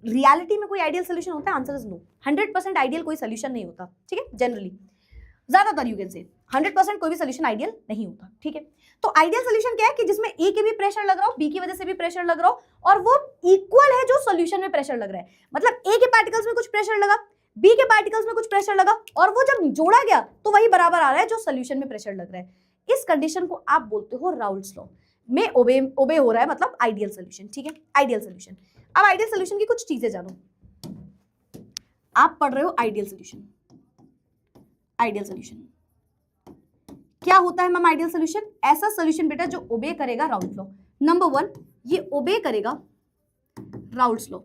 रियलिटी में कोई आइडियल सोल्यूशन होता है? Answer is no. 100% आइडियल कोई सोल्यूशन नहीं होता, ठीक है। जनरली ज्यादातर यू कैन से 100% कोई भी सोल्यूशन आइडियल नहीं होता, ठीक है। तो आइडियल सोल्यूशन क्या है कि जिसमें ए के भी प्रेशर लग रहा हो, बी की वजह से भी प्रेशर लग रहा हो, और वो इक्वल है जो सोल्यूशन में प्रेशर लग रहा है। मतलब ए के पार्टिकल्स में कुछ प्रेशर लगा, बी के पार्टिकल्स में कुछ प्रेशर लगा, और वो जब जोड़ा गया तो वही बराबर आ रहा है जो सोल्यूशन में प्रेशर लग रहा है। इस कंडीशन को आप बोलते हो राउल्ट्स लॉ में ओबे हो रहा है, मतलब आइडियल सोल्यूशन, ठीक है। Ideal solution. अब आइडियल सोल्यूशन की कुछ चीजें जानो। आप पढ़ रहे हो आइडियल सोल्यूशन। आइडियल सोल्यूशन क्या होता है मैम? आइडियल सोल्यूशन ऐसा सोल्यूशन बेटा जो ओबे करेगा राउल्ट्स लॉ। नंबर 1 ये ओबे करेगा राउल्ट्स लॉ,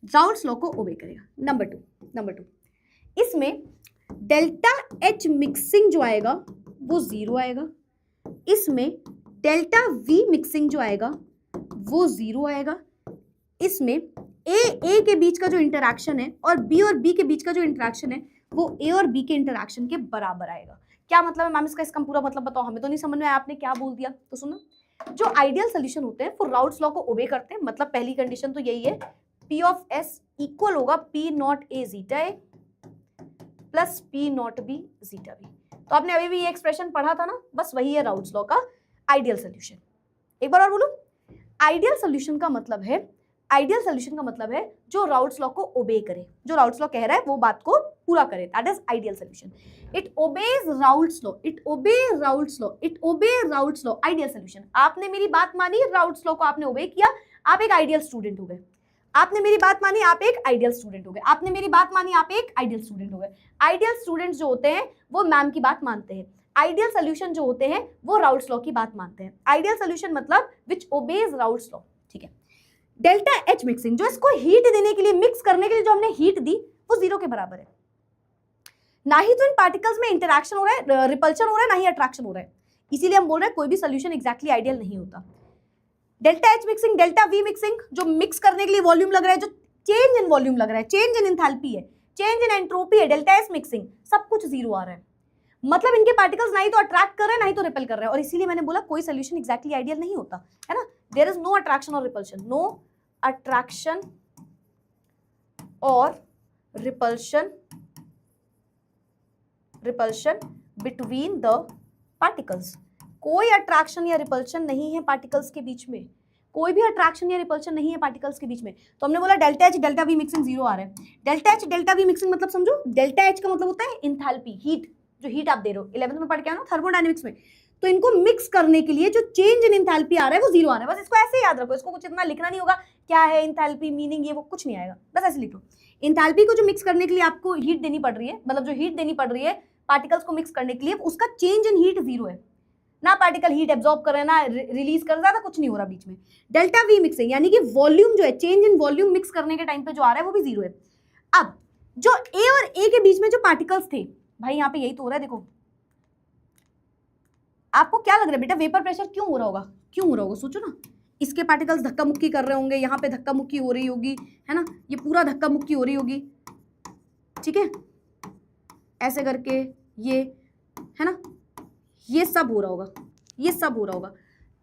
राउल्ट्स लॉ को ओबे करेगा। नंबर टू इसमें डेल्टा H मिक्सिंग जो आएगा वो 0 आएगा, इसमें डेल्टा V मिक्सिंग जो आएगा वो 0 आएगा, इसमें A के बीच का जो इंटरैक्शन है और B के बीच का जो इंटरैक्शन है वो A और B के इंटरैक्शन के बराबर आएगा। क्या मतलब है मैम इसका पूरा मतलब बताओ, हमें तो नहीं समझ में आया, आपने क्या बोल दिया। तो सुनो, जो आइडियल सोल्यूशन होते हैं वो राउल्ट्स लॉ को ओबे करते हैं। मतलब पहली कंडीशन तो यही है, P ऑफ S इक्वल होगा P not A zeta A plus P not B zeta B। तो आपने अभी भी ये एक्सप्रेशन पढ़ा था ना, बस वही है राउल्ट्स लॉ का आइडियल सोल्यूशन। एक बार और बोलो, आइडियल सोल्यूशन का मतलब है जो राउल्ट्स लॉ को ओबे करे, जो राउल्ट्स लॉ कह रहा है वो बात को पूरा करे, that is ideal solution. It obeys Raoult's law, it obey Raoult's law, it obey Raoult's law, ideal solution. आपने मेरी बात मानी, राउल्ट्स लॉ को आपने ओबे किया, आप एक आइडियल स्टूडेंट हो गए। आपने मेरी बात मानी, आप एक आइडियल स्टूडेंट हो गए। आपने मेरी बात मानी, आप एक आइडियल स्टूडेंट हो गए। आइडियल स्टूडेंट्स जो होते हैं वो मैम की बात मानते हैं। आइडियल सोल्यूशन जो होते हैं वो राउल्ट्स लॉ की बात मानते हैं। आइडियल सोल्यूशन मतलब विच ओबेज राउल्ट्स लॉ, ठीक है। डेल्टा एच मिक्सिंग, जो इसको हीट देने के लिए, मिक्स करने के लिए जो हमने हीट दी, वो 0 के बराबर है। ना ही तो इन पार्टिकल्स में इंटरैक्शन हो रहा है, रिपल्शन हो रहा है, ना ही अट्रैक्शन हो रहा है। इसीलिए हम बोल रहे हैं कोई भी सोल्यूशन एग्जैक्टली आइडियल नहीं होता। Delta H mixing, delta we mixing, जो मिक्स करने के लिए वॉल्यूम लग रहा है, जो चेंज इन वॉल्यूम लग रहा है, चेंज इन एंथैल्पी है, चेंज इन एंट्रोपी है, डेल्टा एच मिक्सिंग, सब कुछ 0 आ रहा है। मतलब इनके पार्टिकल्स ना ही तो अट्रैक्ट कर रहे हैं, ना ही तो रिपेल कर रहे हैं। और इसीलिए मैंने बोला कोई सोल्यूशन एग्जैक्टली आइडियल नहीं होता, है ना। देयर इज नो अट्रैक्शन और रिपल्शन, नो अट्रैक्शन और रिपल्शन बिटवीन द पार्टिकल्स। कोई अट्रैक्शन या रिपल्शन नहीं है पार्टिकल्स के बीच में, कोई भी अट्रैक्शन या रिपल्शन नहीं है पार्टिकल्स के बीच में। तो हमने बोला delta H delta we mixing 0 आ रहा है। Delta H delta we mixing मतलब समझो, डेल्टा एच का मतलब होता है इंथैल्पी, हीट, जो हीट आप दे रहे हो, 11th में पढ़ के आए ना थर्मोडायनेमिक्स में। तो इनको मिक्स करने के लिए जो चेंज इन इंथैल्पी आ रहा है वो 0 आ रहा है। बस इसको ऐसे ही याद रखो, इसको कुछ इतना लिखना नहीं होगा, क्या है इंथैल्पी, मीनिंग, ये वो कुछ नहीं आएगा, बस ऐसे लिखो। इंथैल्पी को जो मिक्स करने के लिए आपको हीट देनी पड़ रही है, मतलब जो हीट देनी पड़ रही है पार्टिकल्स को मिक्स करने के लिए, उसका चेंज इन हीट 0 है। ना पार्टिकल हीट एब्जॉर्ब कर रहे हैं, ना रिलीज कर रहा है, कुछ नहीं हो रहा बीच में। डेल्टा वी मिक्सिंग यानी कि वॉल्यूम जो है, चेंज इन वॉल्यूम मिक्स करने के टाइम पे जो आ रहा है वो भी 0 है। अब जो ए और ए के बीच में जो पार्टिकल्स थे, भाई यहाँ पे यही तो हो रहा है, देखो। आपको क्या लग रहा है बेटा, वेपर प्रेशर क्यों हो रहा होगा, क्यों हो रहा होगा, सोचो ना। इसके पार्टिकल्स धक्का मुक्की कर रहे होंगे, यहाँ पे धक्का मुक्की हो रही होगी, है ना, ये पूरा धक्का मुक्की हो रही होगी, ठीक है, ऐसे करके, ये है ना, ये सब हो रहा होगा, ये सब हो रहा होगा।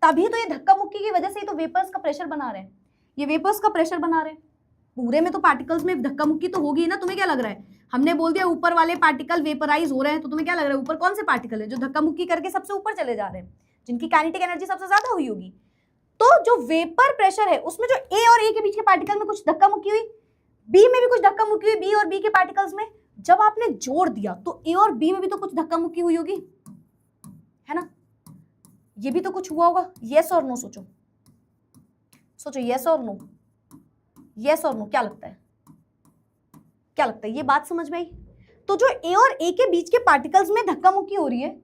तभी तो ये धक्का मुक्की की वजह से ही तो वेपर्स का प्रेशर बना रहे हैं, ये वेपर्स का प्रेशर बना रहे हैं। पूरे में तो पार्टिकल्स में धक्का मुक्की तो होगी ना। तुम्हें क्या लग रहा है, हमने बोल दिया ऊपर वाले पार्टिकल वेपराइज हो रहे हैं, तो तुम्हें क्या लग रहा है ऊपर कौन से पार्टिकल है जो धक्का मुक्की करके सबसे ऊपर चले जा रहे हैं, जिनकी काइनेटिक एनर्जी सबसे ज्यादा हुई होगी। तो जो वेपर प्रेशर है उसमें जो ए और ए के बीच के पार्टिकल में कुछ धक्का मुक्की हुई, बी में भी कुछ धक्का मुक्की हुई, बी और बी के पार्टिकल्स में, जब आपने जोड़ दिया तो ए और बी में भी तो कुछ धक्का मुक्की हुई होगी, है ना। ये भी तो कुछ हुआ होगा, यस और नो, सोचो सोचो, यस और नो, यस और नो, क्या लगता है, क्या लगता है, ये बात समझ में आई। तो जो ए और ए के बीच के पार्टिकल्स में धक्का मुक्की हो रही है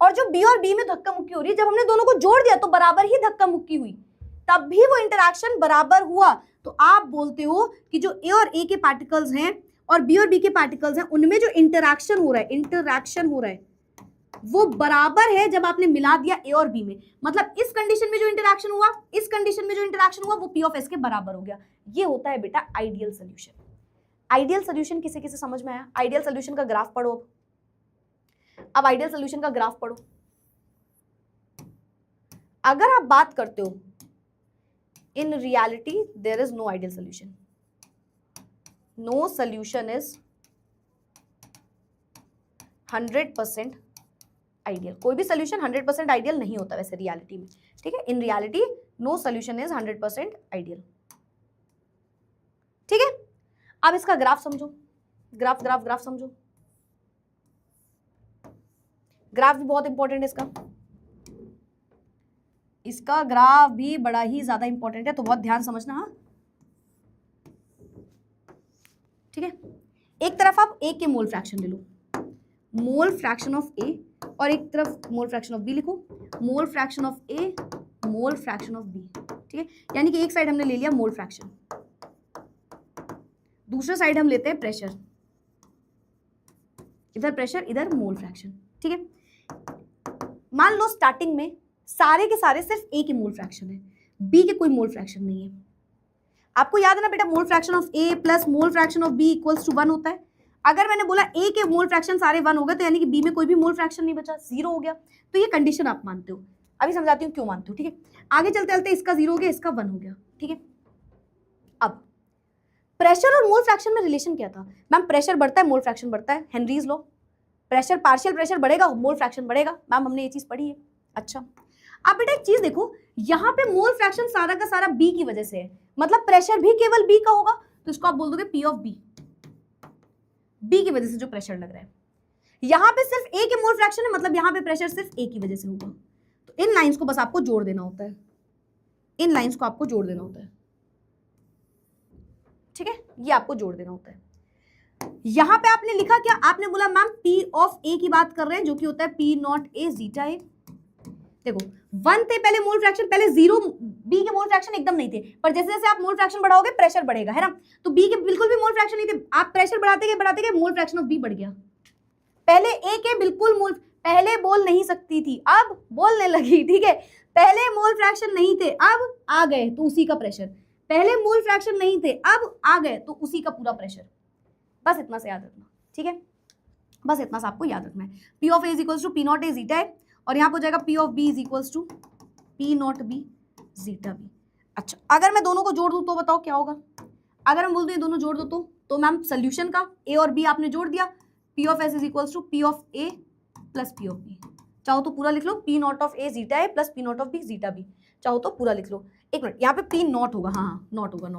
और जो बी और बी में धक्का मुक्की हो रही है, जब हमने दोनों को जोड़ दिया तो बराबर ही धक्का मुक्की हुई, तब भी वो इंटरैक्शन बराबर हुआ। तो आप बोलते हो कि जो ए और ए के पार्टिकल्स हैं और बी के पार्टिकल्स हैं, उनमें जो इंटरैक्शन हो रहा है, इंटरैक्शन हो रहा है, वो बराबर है जब आपने मिला दिया ए और बी में। मतलब इस कंडीशन में जो इंटरैक्शन हुआ, इस कंडीशन में जो इंटरैक्शन हुआ, वो पी ऑफ एस के बराबर हो गया। ये होता है बेटा आइडियल सोल्यूशन। आइडियल सोल्यूशन किसे किसे समझ में आया? आइडियल सोल्यूशन का ग्राफ पढ़ो। अब आइडियल सोल्यूशन का ग्राफ पढ़ो। अगर आप बात करते हो in reality there is no ideal solution, no solution is 100% ideal. कोई भी सोल्यूशन 100% आइडियल नहीं होता वैसे रियलिटी में, ठीक है। In reality no solution is 100% ideal, ठीक है। अब इसका ग्राफ समझो, ग्राफ ग्राफ ग्राफ समझो। ग्राफ भी बहुत इंपॉर्टेंट है इसका ग्राफ भी बड़ा ही ज्यादा इंपॉर्टेंट है, तो बहुत ध्यान समझना, हाँ, ठीक है। एक तरफ आप ए के मोल फ्रैक्शन ले लो, मोल फ्रैक्शन ऑफ ए, और एक तरफ मोल फ्रैक्शन ऑफ बी लिखो, mole fraction of A, mole fraction of B, ठीक है। यानी कि एक साइड हमने ले लिया मोल फ्रैक्शन, दूसरे साइड हम लेते हैं प्रेशर, इधर प्रेशर इधर मोल फ्रैक्शन, ठीक है। मान लो स्टार्टिंग में सारे के सारे सिर्फ ए के मोल फ्रैक्शन है, बी के कोई मोल फ्रैक्शन नहीं है। आपको याद है ना बेटा, mole fraction of A plus mole fraction of B equals to 1 होता है। अगर मैंने बोला ए के मोल फ्रैक्शन सारे 1 हो गए, तो यानी कि बी में कोई भी मोल फ्रैक्शन नहीं बचा, 0 हो गया। तो ये कंडीशन आप मानते हो, अभी समझाती हूँ क्यों मानते हो, ठीक है। आगे चलते चलते इसका 0 हो गया, इसका 1 हो गया, ठीक है। अब प्रेशर और मोल फ्रैक्शन में रिलेशन क्या था? मैम प्रेशर बढ़ता है, मोल फ्रैक्शन बढ़ता है, Henry's law. Pressure, partial pressure बढ़ेगा, मोल फ्रैक्शन बढ़ेगा। मैम हमने ये चीज पढ़ी है। अच्छा, अब बेटा एक चीज देखो, यहाँ पे मोल फ्रैक्शन सारा का सारा बी की वजह से है, मतलब प्रेशर भी केवल बी का होगा, तो इसको आप बोल दोगे पी ऑफ बी। बी की वजह से जो प्रेशर लग रहा है। यहां पे सिर्फ ए के मोल फ्रैक्शन है, मतलब यहां पे प्रेशर सिर्फ ए की वजह से होगा। तो इन लाइंस को बस आपको जोड़ देना होता है, इन लाइंस को आपको जोड़ देना होता है, ठीक है, ये आपको जोड़ देना होता है। यहां पे आपने लिखा क्या, आपने बोला मैम पी ऑफ ए की बात कर रहे हैं, जो कि होता है पी नॉट ए जीटा ए। देखो 1 थे पहले मोल फ्रैक्शन, पहले 0 बी के मोल फ्रैक्शन एकदम नहीं थे, पर जैसे जैसे आप मोल फ्रैक्शन बढ़ाओगे प्रेशर बढ़ेगा, है ना। तो बी के बिल्कुल भी मोल फ्रैक्शन नहीं थे, आप प्रेशर बढ़ाते गए मोल फ्रैक्शन ऑफ बी बढ़ गया। पहले ए के बिल्कुल मोल, पहले बोल नहीं सकती थी अब बोलने लगी, ठीक है। पहले मोल फ्रैक्शन नहीं थे अब आ गए तो उसी का प्रेशर, पहले मोल फ्रैक्शन नहीं थे अब आ गए तो उसी का पूरा प्रेशर। बस इतना से याद रखना, ठीक है, बस इतना सा आपको याद रखना है। P of A is equals to P not A zeta है, और यहाँ पर हो जाएगा P of B is equals to P not B zeta B. अच्छा, अगर मैं दोनों को जोड़ दूं तो बताओ क्या होगा। अगर हम बोलते हैं दोनों जोड़ दो तो मैम सोल्यूशन का ए और बी आपने जोड़ दिया, P of S is equals to P of A plus P of B. चाहो तो पूरा लिख लो, P not of A zeta A plus P not of B zeta B, चाहो तो पूरा लिख लो। एक मिनट, यहाँ पे पी नॉट होगा, हाँ नॉट होगा,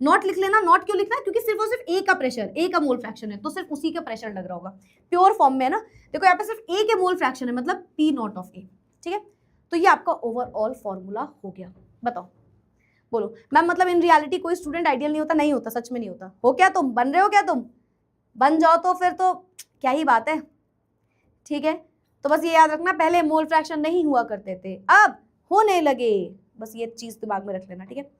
नॉट लिख लेना। नॉट क्यों लिखना है, क्योंकि सिर्फ और सिर्फ ए का प्रेशर, ए का मोल फ्रैक्शन है तो सिर्फ उसी का प्रेशर लग रहा होगा, प्योर फॉर्म में है ना। देखो यहाँ पे सिर्फ ए के मोल फ्रैक्शन है, मतलब पी नॉट ऑफ ए, ठीक है। तो ये आपका ओवरऑल फॉर्मूला हो गया। बताओ, बोलो मैम, मतलब इन रियलिटी कोई स्टूडेंट आइडियल नहीं होता? नहीं होता, सच में नहीं होता। हो क्या तुम, बन रहे हो क्या तुम? बन जाओ तो फिर तो क्या ही बात है, ठीक है। तो बस ये याद रखना, पहले मोल फ्रैक्शन नहीं हुआ करते थे अब होने लगे, बस ये चीज दिमाग में रख लेना, ठीक है।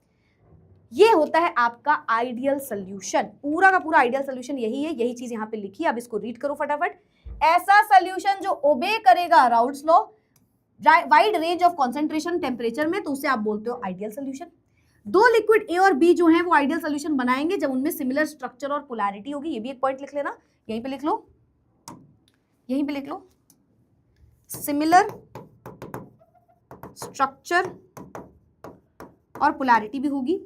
ये होता है आपका आइडियल सोल्यूशन, पूरा का पूरा आइडियल सोल्यूशन यही है, यही चीज यहाँ पे लिखी है। अब इसको रीड करो फटाफट। ऐसा सोल्यूशन जो ओबे करेगा Raoult's law, wide range of concentration temperature में, तो उसे आप बोलते हो आइडियल सोल्यूशन। दो लिक्विड ए और बी जो है वो आइडियल सोल्यूशन बनाएंगे जब उनमें सिमिलर स्ट्रक्चर और पोलैरिटी होगी। ये भी एक पॉइंट लिख लेना, यहीं पे लिख लो, यहीं पे लिख लो, सिमिलर स्ट्रक्चर और पोलैरिटी भी होगी,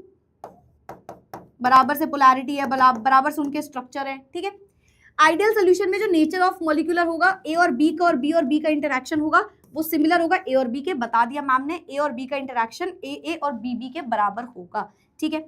बराबर से पोलैरिटी है, बराबर से उनके स्ट्रक्चर है, ठीक है। आइडियल सोल्यूशन में जो नेचर ऑफ मॉलिक्यूलर होगा, ए और बी का, और बी और बी का इंटरेक्शन होगा वो सिमिलर होगा ए और बी के। बता दिया मैम ने, ए और बी का इंटरेक्शन ए और बी के बराबर होगा, ठीक है।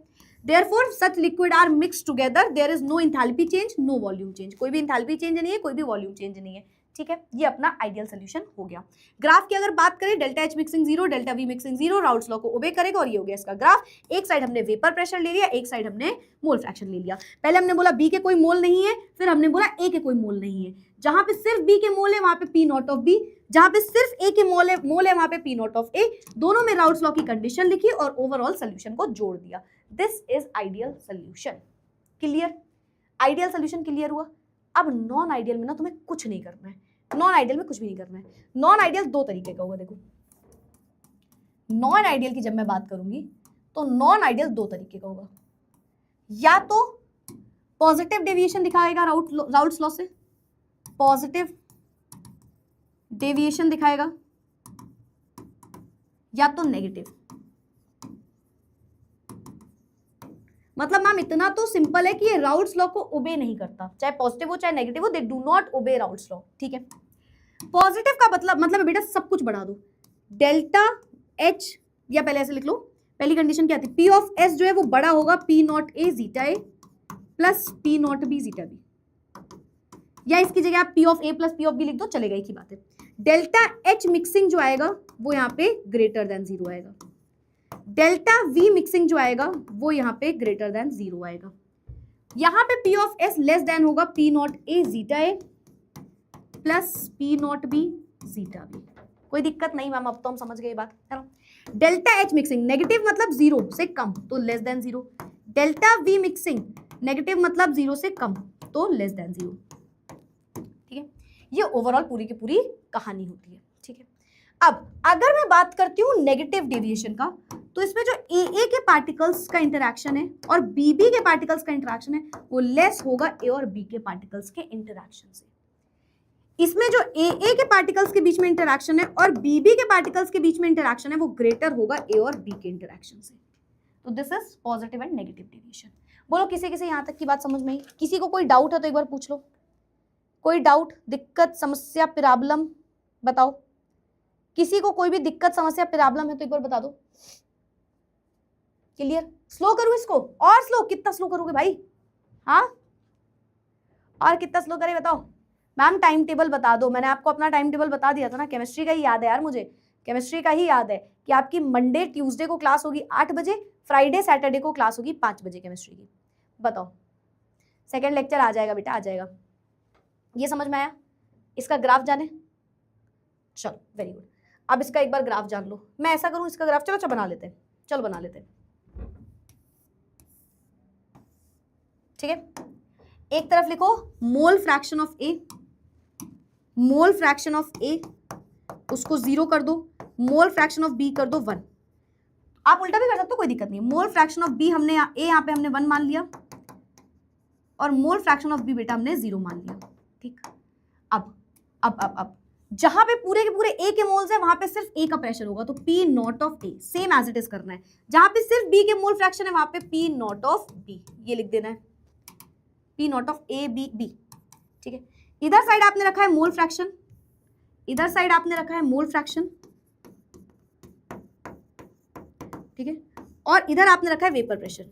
Therefore such liquid are mixed together, there is no enthalpy change, no volume change, कोई भी एंथैल्पी चेंज नहीं है, कोई भी वॉल्यूम चेंज नहीं है, ठीक है। ये अपना आइडियल सोल्यूशन हो गया। ग्राफ की अगर बात करें, delta H mixing 0, delta we mixing 0, Raoult's law को ओबे करेगा, और ये हो गया इसका ग्राफ। एक साइड हमने वेपर प्रेशर ले लिया, एक साइड हमने मोल फ्रैक्शन ले लिया। पहले हमने बोला बी के कोई मोल नहीं है, फिर हमने बोला ए के कोई मोल नहीं है। जहां पे सिर्फ बी के मोल है वहां पे पी नॉट ऑफ बी, जहां पे सिर्फ ए के मोल है वहां पे पी नॉट ऑफ ए। दोनों में राउल्ट्स लॉ की कंडीशन लिखी और ओवरऑल सोल्यूशन को जोड़ दिया। This is ideal solution. Clear? Ideal solution clear हुआ। अब नॉन आइडियल में ना तुम्हें कुछ नहीं करना है, नॉन आइडियल में कुछ भी नहीं करना है। नॉन आइडियल दो तरीके का होगा। देखो, नॉन आइडियल की जब मैं बात करूंगी तो नॉन आइडियल दो तरीके का होगा। या तो पॉजिटिव डेविएशन दिखाएगा राउल्ट्स लॉ से, पॉजिटिव डेविएशन दिखाएगा, या तो नेगेटिव। मतलब मैम इतना तो सिंपल है कि ये राउल्ट्स लॉ को ओबे नहीं करता, चाहे पॉजिटिव हो चाहे नेगेटिव हो, they do not obey Raoult's law, ठीक है। पॉजिटिव का मतलब बेटा सब कुछ बढ़ा दो, डेल्टा एच, या पहले ऐसे लिख लो, पहली कंडीशन क्या थी, पी ऑफ एस जो है वो बड़ा होगा P not A zeta A plus P not B zeta B, या इसकी जगह आप P of A plus P of B लिख दो, चलेगा, एक ही बात है। डेल्टा एच मिक्सिंग जो आएगा वो यहाँ पे ग्रेटर देन 0 आएगा, डेल्टा वी मिक्सिंग जो आएगा वो यहाँ पे ग्रेटर देन 0 आएगा। यहाँ पे P of S less than होगा P not A zeta A plus P not B zeta B. कोई दिक्कत नहीं मैम, अब तो हम समझ गए बात, है ना। डेल्टा एच मिक्सिंग नेगेटिव मतलब 0 से कम तो less than 0, delta we mixing negative मतलब 0 से कम तो लेस देन 0, ठीक है। ये ओवरऑल पूरी की पूरी कहानी होती है, ठीक है। अब अगर मैं बात करती हूँ नेगेटिव डेविएशन का, तो इसमें जो ए के पार्टिकल्स का इंटरेक्शन है और बी के पार्टिकल्स का इंटरेक्शन है वो लेस होगा ए और बी के पार्टिकल्स के इंटरेक्शन से। इसमें जो ए के पार्टिकल्स के बीच में इंटरेक्शन है और बी के पार्टिकल्स के बीच में इंटरेक्शन है वो ग्रेटर होगा ए और बी के इंटरेक्शन से। तो this is positive and negative deviation. बोलो किसी यहाँ तक की बात समझ में आई? किसी को कोई डाउट है तो एक बार पूछ लो। कोई डाउट, दिक्कत, समस्या, प्रॉब्लम बताओ। किसी को कोई भी दिक्कत, समस्या, प्रॉब्लम है तो एक बार बता दो। क्लियर? स्लो करूं इसको और स्लो? कितना स्लो करोगे भाई? हाँ और कितना स्लो करे बताओ मैम। टाइम टेबल बता दो, मैंने आपको अपना टाइम टेबल बता दिया था ना, केमिस्ट्री का ही याद है यार मुझे, केमिस्ट्री का ही याद है कि आपकी मंडे ट्यूसडे को क्लास होगी 8 बजे, फ्राइडे सैटरडे को क्लास होगी 5 बजे केमिस्ट्री की। बताओ सेकेंड लेक्चर आ जाएगा बेटा, आ जाएगा। ये समझ में आया? इसका ग्राफ जाने, चलो वेरी गुड। अब इसका एक बार ग्राफ जान लो। मैं ऐसा करूं इसका ग्राफ, चलो बना लेते हैं, चलो बना लेते हैं, ठीक है। एक तरफ लिखो mole fraction of A, mole fraction of A उसको 0 कर दो, मोल फ्रैक्शन ऑफ बी कर दो 1। आप उल्टा भी कर सकते हो, कोई दिक्कत नहीं। मोल फ्रैक्शन ऑफ बी हमने ए यहाँ पे हमने 1 मान लिया, और मोल फ्रैक्शन ऑफ बी बेटा हमने 0 मान लिया, ठीक। अब जहां पे पूरे के पूरे ए के मोल्स है वहां पे सिर्फ ए का प्रेशर होगा, तो P not of A same as it is करना है। जहां पे सिर्फ बी के मोल फ्रैक्शन है वहां पे पी नॉट ऑफ बी, ये लिख देना है, P not of A B B, ठीक है। इधर साइड आपने रखा है मोल फ्रैक्शन, इधर साइड आपने रखा है मोल फ्रैक्शन, ठीक है, और इधर आपने रखा है वेपर प्रेशर।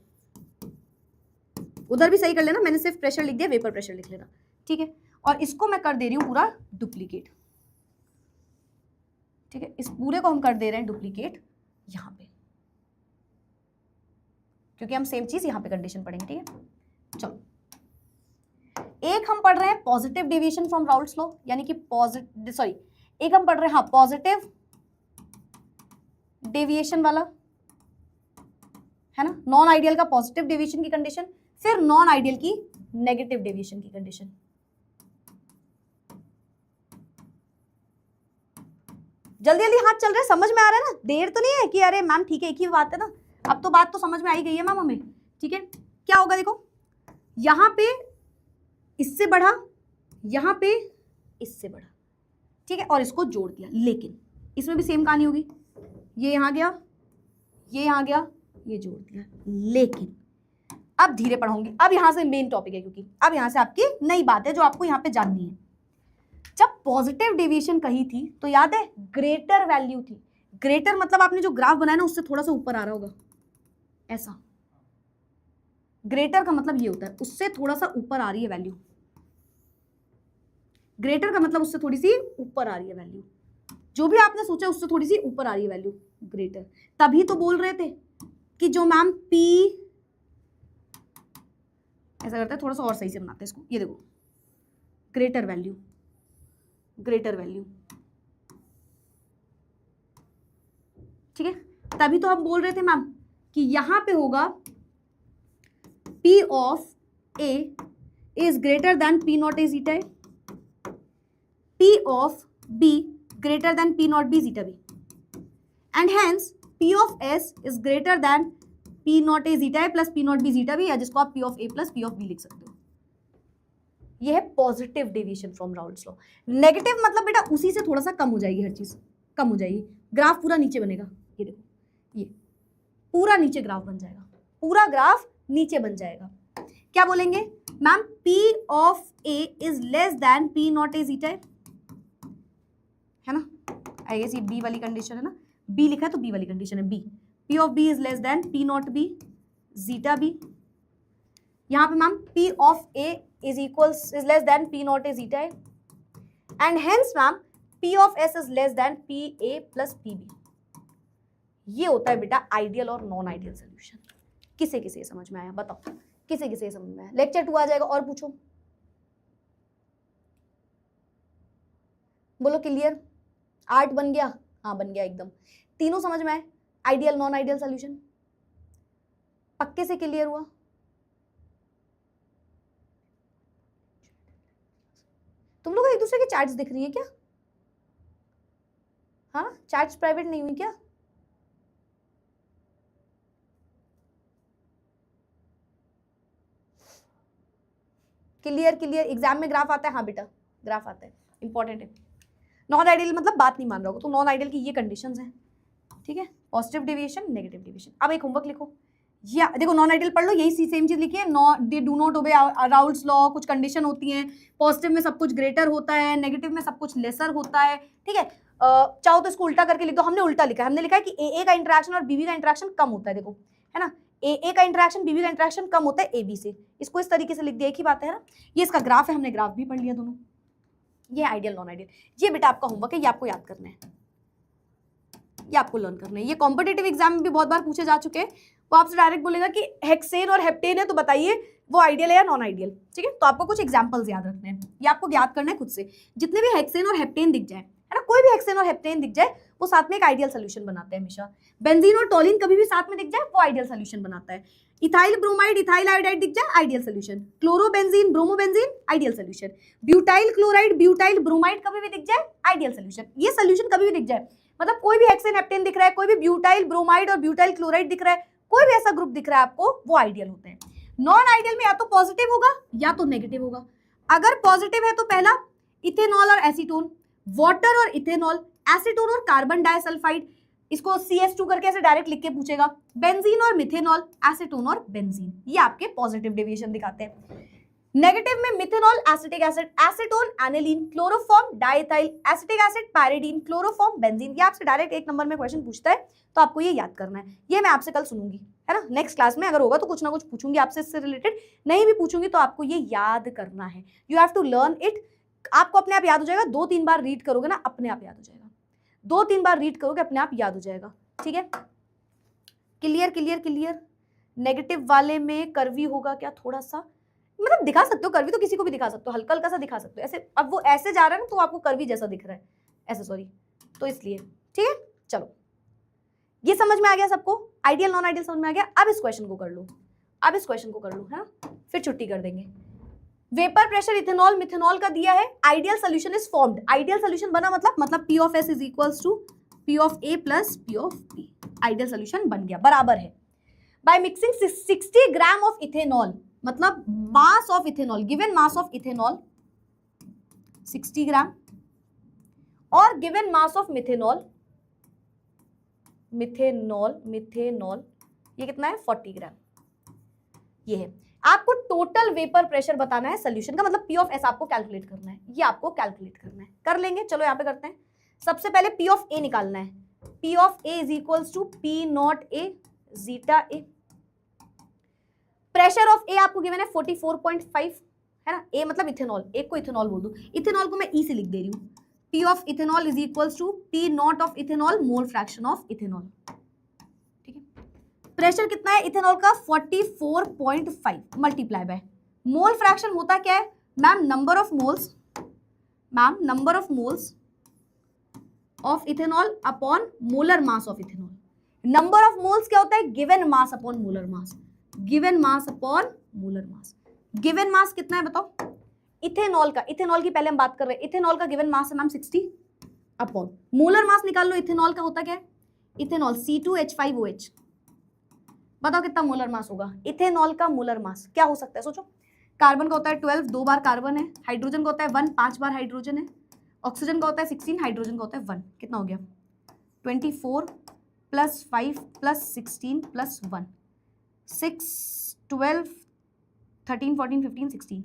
उधर भी सही कर लेना, मैंने सिर्फ प्रेशर लिख दिया, वेपर प्रेशर लिख लेना, ठीक है। और इसको मैं कर दे रही हूं पूरा डुप्लीकेट, ठीक है। इस पूरे को हम कर दे रहे हैं डुप्लीकेट यहां पे, क्योंकि हम सेम चीज यहां पे कंडीशन पढ़ेंगे, ठीक है। चलो एक हम पढ़ रहे हैं positive deviation from Raoult's law, यानी कि एक हम पढ़ रहे हैं पॉजिटिव डेविएशन वाला, है ना, नॉन आइडियल का पॉजिटिव डेविएशन की कंडीशन, फिर नॉन आइडियल की नेगेटिव डेविएशन की कंडीशन। जल्दी जल्दी हाथ चल रहे, समझ में आ रहा है ना? देर तो नहीं है कि अरे मैम ठीक है एक ही बात है ना, अब तो बात तो समझ में आई गई है मैम हमें, ठीक है। क्या होगा देखो, यहां पे इससे बढ़ा, यहां पे इससे बढ़ा, ठीक है, और इसको जोड़ दिया। लेकिन इसमें भी सेम कहानी होगी, ये यहां गया, ये यहां गया, ये जोड़ दिया। लेकिन अब धीरे पढ़ाऊंगी, अब यहां से मेन टॉपिक है, क्योंकि अब यहां से आपकी नई बात है जो आपको यहां पे जाननी है। जब पॉजिटिव डेविएशन कही थी तो याद है ग्रेटर वैल्यू थी। ग्रेटर मतलब आपने जो ग्राफ बनाया ना उससे थोड़ा सा ऊपर आ रहा होगा, ऐसा। ग्रेटर का मतलब ये होता है उससे थोड़ा सा ऊपर आ रही है वैल्यू, ग्रेटर का मतलब उससे थोड़ी सी ऊपर आ रही है वैल्यू, जो भी आपने सोचा उससे थोड़ी सी ऊपर आ रही है वैल्यू, ग्रेटर। तभी तो बोल रहे थे कि जो मैम पी, ऐसा करते हैं थोड़ा सा और सही से बनाते हैं इसको, ये देखो ग्रेटर वैल्यू, ग्रेटर वैल्यू, ठीक है। तभी तो हम बोल रहे थे मैम कि यहां पे होगा P of A is greater than P not A zeta A, P of B greater than P naught B zeta B, and hence P of S is greater than P naught A zeta A plus P naught B zeta B, या जिसको आप P of A plus P of B लिख सकते हो। ये है positive deviation from Raoult's law. Negative मतलब बेटा उसी से थोड़ा सा कम हो जाएगी, हर चीज कम हो जाएगी, ग्राफ पूरा नीचे बनेगा। ये देखो, ये पूरा नीचे ग्राफ बन जाएगा, पूरा ग्राफ नीचे बन जाएगा। क्या बोलेंगे ma'am, P of A is less than P not A zeta A, है ना, आई गेस ये बी वाली कंडीशन है ना, बी लिखा है तो बी वाली कंडीशन है, B P of B is less than P not B zeta B। यहाँ पे ma'am P of A is less than P naught A zeta A, and hence ma'am P of S is less than PA plus PB। ये होता है बेटा ideal और non ideal solution. किसे किसे समझ में आया बताओ, किसे किसे समझ में आया? लेक्चर 2 आ जाएगा, और पूछो, बोलो क्लियर। 8 बन गया, हाँ बन गया एकदम। तीनों समझ में आए, आइडियल नॉन आइडियल सोल्यूशन, पक्के से क्लियर हुआ? तुम लोग एक दूसरे के चैट्स दिख रही है क्या? हाँ, चैट्स प्राइवेट नहीं हुई क्या? Clear clear. एग्जाम में ग्राफ आता है? हाँ बेटा ग्राफ आता है, इंपॉर्टेंट है। नॉन आइडियल मतलब बात नहीं मान रहा होगा, तो नॉन आइडियल की ये कंडीशंस हैं, ठीक है, पॉजिटिव डेविएशन, नेगेटिव डेविएशन। अब एक होमवर्क लिखो, या देखो नॉन आइडियल पढ़ लो, यही सेम चीज लिखी है, they do not obey Raoult's law. कुछ कंडीशन होती हैं, पॉजिटिव में सब कुछ ग्रेटर होता है, नेगेटिव में सब कुछ लेसर होता है, ठीक है। चाहो तो इसको उल्टा करके लिख दो, हमने उल्टा लिखा है, हमने लिखा है कि ए का इंटरेक्शन और बीबी का इंटरेक्शन कम होता है, देखो है ना, ए का इंटरेक्शन बीबी का इंटरेक्शन कम होता है ए बी से। इसको इस तरीके से लिख दिया, एक ही बात है ना। ये इसका ग्राफ है, हमने ग्राफ भी पढ़ लिया दोनों। ये आइडियल नॉन आइडियल, ये बेटा आपका होमवर्क है, ये आपको याद करना है, ये आपको लर्न करना है। ये कॉम्पिटिटिव एग्जाम में भी बहुत बार पूछे जा चुके हैं। वो आपसे डायरेक्ट बोलेगा कि हेक्सेन और हेप्टेन है तो बताइए वो आइडियल है या नॉन आइडियल, ठीक है। तो आपको कुछ एग्जांपल्स याद रखने हैं, ये आपको याद करना है खुद से। जितने भी हेक्सेन और हेप्टेन दिख जाए, है ना, कोई भी हेक्सेन और हेप्टेन दिख जाए वो साथ में एक आइडियल सोल्यूशन बनाते हैं हमेशा। बेंजीन और टोलिन कभी भी साथ में दिख जाए वो आइडियल सोल्यूशन बनाता है। इथाइल ब्रोमाइड इथाइल आयोडाइड दिख जाए ideal solution. Chlorobenzene bromobenzene ideal solution. Butyl chloride butyl bromide कभी भी दिख जाए आइडियल सोल्यूशन। ये सोल्यूशन कभी भी दिख जाए, मतलब कोई भी हेक्सेन हेप्टेन दिख रहा है, कोई भी ब्यूटाइल ब्रोमाइड और ब्यूटाइल क्लोराइड दिख रहा है, कोई भी ऐसा ग्रुप दिख रहा है आपको, वो आइडियल होते हैं। नॉन आइडियल में या तो पॉजिटिव होगा या तो नेगेटिव होगा। अगर पॉजिटिव है तो पहला इथेनॉल और एसीटोन, वाटर और इथेनॉल, एसीटोन और कार्बन डाइसल्फाइड, इसको CS2 करके ऐसे डायरेक्ट लिख के पूछेगा। बेंजीन और मिथेनॉल, एसीटोन और बेंजीन, ये आपके पॉजिटिव डेविएशन दिखाते हैं। नेगेटिव में methanol acetic acid, acetone aniline, chloroform diethyl, acetic acid pyridine, chloroform benzene. ये आपसे डायरेक्ट एक नंबर में क्वेश्चन पूछता है तो आपको ये याद करना है। ये मैं आपसे कल सुनूंगी, है ना, नेक्स्ट क्लास में अगर होगा तो कुछ ना कुछ पूछूंगी आपसे इससे रिलेटेड, नहीं भी पूछूंगी तो आपको ये याद करना है। You have to learn it. आपको अपने आप याद हो जाएगा, 2-3 बार रीड करोगे ना अपने आप याद हो जाएगा, 2-3 बार रीड करोगे अपने आप याद हो जाएगा, ठीक है। Clear clear clear. नेगेटिव वाले में कर्वी होगा क्या, थोड़ा सा मतलब दिखा सकते हो, कर्वी तो किसी को भी दिखा सकते हो, हल्का हल्का सा दिखा सकते हो ऐसे। अब वो ऐसे जा रहा है ना तो आपको कर्वी जैसा दिख रहा है ऐसे, सॉरी, तो इसलिए, ठीक है। चलो ये समझ में आ गया सबको, आइडियल नॉन आइडियल समझ में आ गया। अब इस क्वेश्चन को कर लो, अब इस क्वेश्चन को कर लो, है ना, फिर छुट्टी कर देंगे। वेपर प्रेशर इथेनॉल मिथेनॉल का दिया है, ideal solution is formed. Ideal solution बना मतलब P of S is equals to P of A plus P of B। Ideal solution बन गया, बराबर है। By mixing 60 gram of ethanol, मतलब mass of ethanol, given mass of ethanol 60 gram और given mass of methanol, methanol ये कितना है 40 ग्राम। ये है, आपको टोटल वेपर प्रेशर बताना है सोल्यूशन का, मतलब P ऑफ S आपको कैलकुलेट करना है, ये आपको कैलकुलेट करना है। कर लेंगे, चलो यहाँ पे करते हैं। सबसे पहले P ऑफ A निकालना है। P of A is equals to P not A zeta A। Pressure of A आपको गिवन है 44.5, है ना। A मतलब इथेनॉल, एक को इथेनॉल बोल दो, इथेनॉल को मैं E से लिख दे रही हूँ। P of ethanol is equals to P not of ethanol mole fraction of ethanol, ठीक है। प्रेशर कितना है इथेनॉल का 44.5 मल्टीप्लाई बाय मोल फ्रैक्शन होता क्या है ma'am, number of moles, ma'am number of moles of ethanol upon molar mass of ethanol. Number of moles क्या होता है, given mass upon molar mass, given mass upon molar mass. Given मास कितना है बताओ ethanol का, इथेनॉल की पहले हम बात कर रहे हैं, इथेनॉल का गिवन मास है मैम 60 अपॉन मोलर मास निकाल लो। इथेनॉल का होता क्या है, इथेनॉल C2H5OH, बताओ कितना मोलर मास होगा इथेनॉल का। मोलर मास क्या हो सकता है सोचो, कार्बन का होता है 12, 2 बार कार्बन है, हाइड्रोजन का होता है 1, 5 बार हाइड्रोजन है, ऑक्सीजन का होता है 16, हाइड्रोजन का होता है 1, कितना हो गया 24 प्लस 5 प्लस 16 प्लस 1, 6, 12, 13, 14, 15, 16,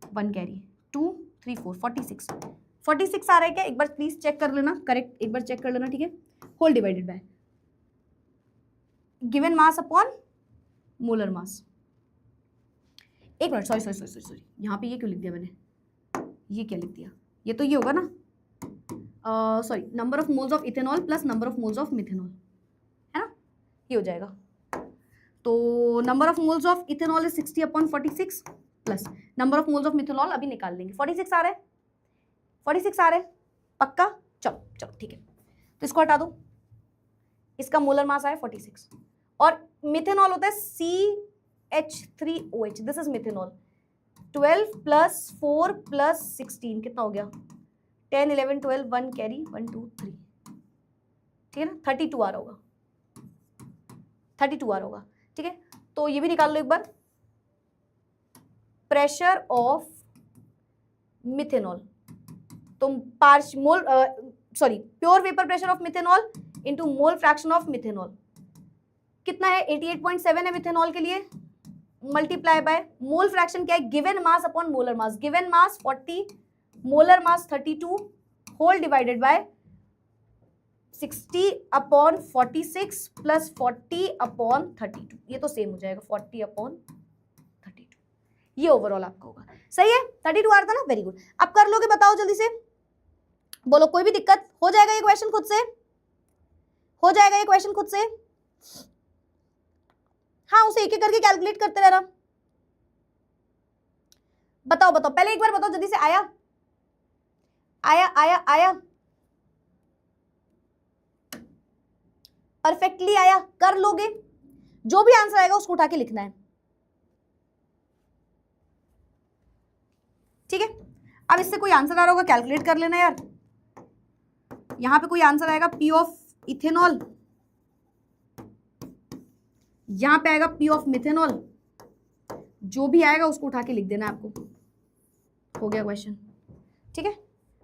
1 कैरी, 2, 3, 4, 46 आ रहा है क्या, एक बार प्लीज चेक कर लेना, करेक्ट एक बार चेक कर लेना, ठीक है। Whole divided by given mass upon molar mass. एक मिनट, सॉरी यहाँ पे ये क्यों लिख दिया मैंने, ये क्या लिख दिया, ये तो ये होगा ना, sorry, number of moles of ethanol plus number of moles of methanol, है ना, ये हो जाएगा। तो number of moles of ethanol is 60 upon 46 plus number of moles of methanol अभी निकाल लेंगे, 46 आ रहा है, 46 आ रहा है पक्का। चलो ठीक है, तो इसको हटा दो, इसका मोलर मास आया 46 और मिथेनॉल होता है CH3OH, this is methanol. 12 plus 4 plus 16 कितना हो गया 10, 11, 12, 1 कैरी, 1, 2, 3, ठीक है ना, 32 आ रहा होगा, 32 आ रहा होगा, ठीक है। तो ये भी निकाल लो एक बार, प्रेशर ऑफ मिथेनॉल, तुम pure vapour pressure of methanol into mole fraction of methanol कितना है 88.7 है मिथेनॉल के लिए, मल्टीप्लाई बाय मोल फ्रैक्शन क्या है, given mass upon molar mass, given mass 40, molar mass 32, whole divided by 60/46 plus 40/32, ये तो सेम हो जाएगा 40/32, ये ओवरऑल आपका होगा। सही है, 32 आ रहा था ना, वेरी गुड। अब कर लोगे, बताओ जल्दी से, बोलो कोई भी दिक्कत? हो जाएगा ये क्वेश्चन खुद से, हो जाएगा ये क्वेश्चन खुद से? हाँ, उसे एक एक करके कैलकुलेट करते रहना। बताओ बताओ, पहले एक बार बताओ जल्दी से, आया आया आया आया, परफेक्टली आया? कर लोगे? जो भी आंसर आएगा उसको उठा के लिखना है, ठीक है? अब इससे कोई आंसर आ रहा होगा, कैलकुलेट कर लेना यार। यहां पे कोई आंसर आएगा P ऑफ इथेनॉल, यहां पे आएगा P ऑफ मिथेनॉल, जो भी आएगा उसको उठा के लिख देना है आपको। हो गया क्वेश्चन, ठीक है,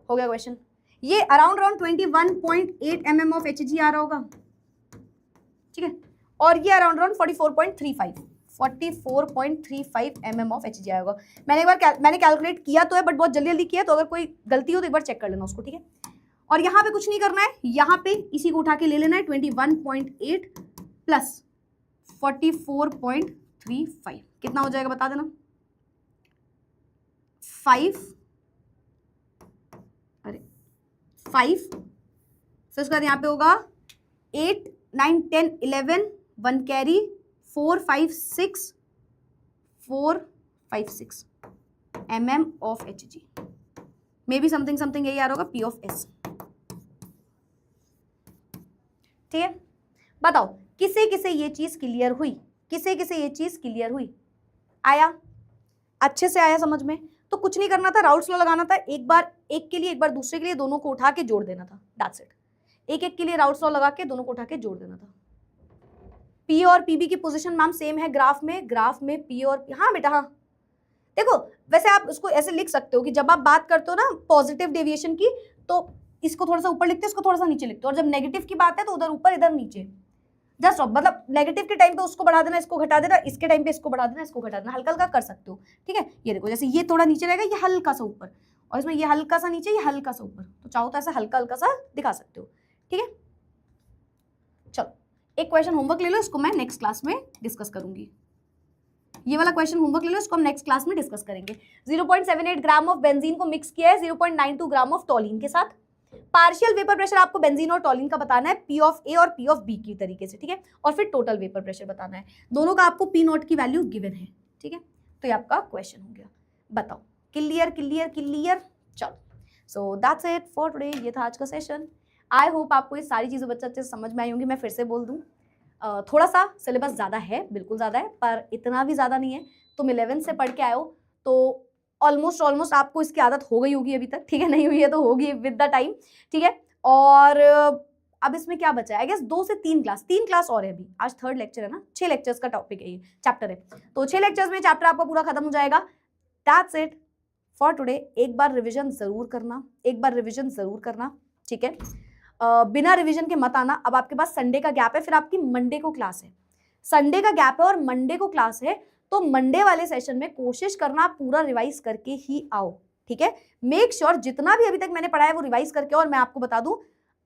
हो गया क्वेश्चन। ये अराउंड 21.8 mm ऑफ Hg आ रहा होगा, ठीक है, और ये अराउंड 44.35 mm ऑफ Hg आएगा। मैंने कैलकुलेट किया तो है, बट बहुत जल्दी जल्दी किया, तो अगर कोई गलती हो तो एक बार चेक कर लेना उसको, ठीक है? और यहाँ पे कुछ नहीं करना है, यहाँ पे इसी को उठा के ले लेना है, 21.8 प्लस 44.35 कितना हो जाएगा बता देना? 5, फिर उसके बाद यहाँ पे होगा 8, 9, 10, 11, 1 carry, 4, 5, 6 mm of Hg, may be something यही आ रहा होगा, P ऑफ S, ठीक है? बताओ किसे किसे ये चीज क्लियर हुई, किसे किसे ये चीज क्लियर हुई? आया, अच्छे से आया समझ में? तो कुछ नहीं करना था, राउल्स लॉ लगाना था, एक बार एक के लिए एक बार दूसरे के लिए, दोनों को उठा के जोड़ देना था, दैट्स इट। एक एक के लिए राउल्स लॉ लगा के दोनों को उठा के जोड़ देना था। P और PB की पोजीशन मैम सेम है ग्राफ में P और हाँ बेटा हाँ, देखो वैसे आप उसको ऐसे लिख सकते हो कि जब आप बात करते हो ना पॉजिटिव डेविएशन की, तो इसको थोड़ा सा ऊपर लिखते हो, इसको थोड़ा सा नीचे लिखते हो, और जब नेगेटिव की बात है तो उधर ऊपर इधर नीचे, जस्ट मतलब नेगेटिव के टाइम पे उसको बढ़ा देना, इसको घटा देना, इसके टाइम पे इसको बढ़ा देना, इसको घटा देना, हल्का हल्का कर सकते हो, ठीक है? ये देखो जैसे ये थोड़ा नीचे रहेगा, ये हल्का सा ऊपर, और इसमें ये हल्का सा नीचे, ये हल्का सा ऊपर, तो चाहो तो ऐसा हल्का हल्का सा दिखा सकते हो, ठीक है? चलो एक क्वेश्चन होमवर्क ले लो, इसको मैं नेक्स्ट क्लास में डिस्कस करूंगी। ये वाला क्वेश्चन होमवर्क ले लो, इसको हम नेक्स्ट क्लास में डिस्कस करेंगे। 0.78 ग्राम ऑफ बेंजीन को मिक्स किया है 0.92 ग्राम ऑफ टॉलिन के साथ। पार्शियल वेपर प्रेशर आपको बेंजीन और टॉलिन का बताना है, P ऑफ A और P ऑफ B की तरीके से, ठीक है? और फिर टोटल वेपर प्रेशर बताना है, दोनों का आपको P नॉट की वैल्यू गिवन है, ठीक है? तो ये आपका क्वेश्चन हो गया। बताओ क्लियर क्लियर क्लियर? चलो, so that's it for today, ये था आज का सेशन। आई होप आपको ये सारी चीज़ें बच्चे अच्छे से समझ में आई होंगी। मैं फिर से बोल दूँ, थोड़ा सा सिलेबस ज़्यादा है, बिल्कुल ज़्यादा है, पर इतना भी ज़्यादा नहीं है। तुम 11th से पढ़ के आए हो तो ऑलमोस्ट आपको इसकी आदत हो गई होगी अभी तक, ठीक है? नहीं हुई है तो होगी विद द टाइम, ठीक है? और अब इसमें क्या बचा है? आई गेस 2 से 3 क्लास और है अभी। आज 3rd लेक्चर है ना, 6 लेक्चर्स का टॉपिक है, ये चैप्टर है, तो 6 लेक्चर्स में चैप्टर आपका पूरा खत्म हो जाएगा। That's it for today. एक बार रिविजन जरूर करना, ठीक है? बिना रिवीजन के मत आना। अब आपके पास संडे का गैप है, फिर आपकी मंडे को क्लास है, संडे का गैप है और मंडे को क्लास है, तो मंडे वाले सेशन में कोशिश करना आप पूरा रिवाइज करके ही आओ, ठीक है? मेक श्योर जितना भी अभी तक मैंने पढ़ा है वो रिवाइज करके। और मैं आपको बता दूं,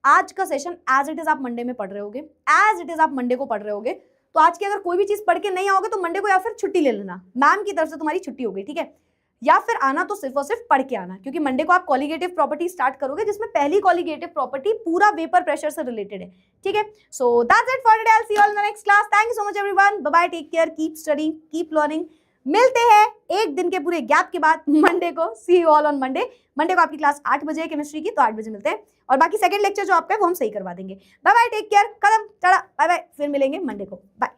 आज का सेशन एज इट इज आप मंडे में पढ़ रहे होगे, एज इट इज आप मंडे को पढ़ रहे होगे, तो आज की अगर कोई भी चीज पढ़ के नहीं आओगे तो मंडे को या फिर छुट्टी ले लेना, मैम की तरफ से तुम्हारी छुट्टी हो गई, ठीक है? या फिर आना तो सिर्फ और सिर्फ पढ़ के आना, क्योंकि मंडे को आप कॉलिगेटिव प्रॉपर्टी स्टार्ट करोगे, जिसमें पहली कॉलिगेटिव प्रॉपर्टी पूरा वेपर प्रेशर से रिलेटेड है, ठीक है? So that's it for today, I will see you all in the next class. Thank you so much everyone, bye bye, take care, keep studying, keep learning. मिलते हैं एक दिन के पूरे गैप के बाद मंडे को। See you all on Monday. Monday को आपकी क्लास 8 बजे है केमिस्ट्री की, तो 8 बजे मिलते हैं, और बाकी सेकंड लेक्चर जो आपका है वो हम सही करवा देंगे। बाय बाय, टेक केयर, कदम चढ़ा, बाय बाय, फिर मिलेंगे मंडे को, बाय।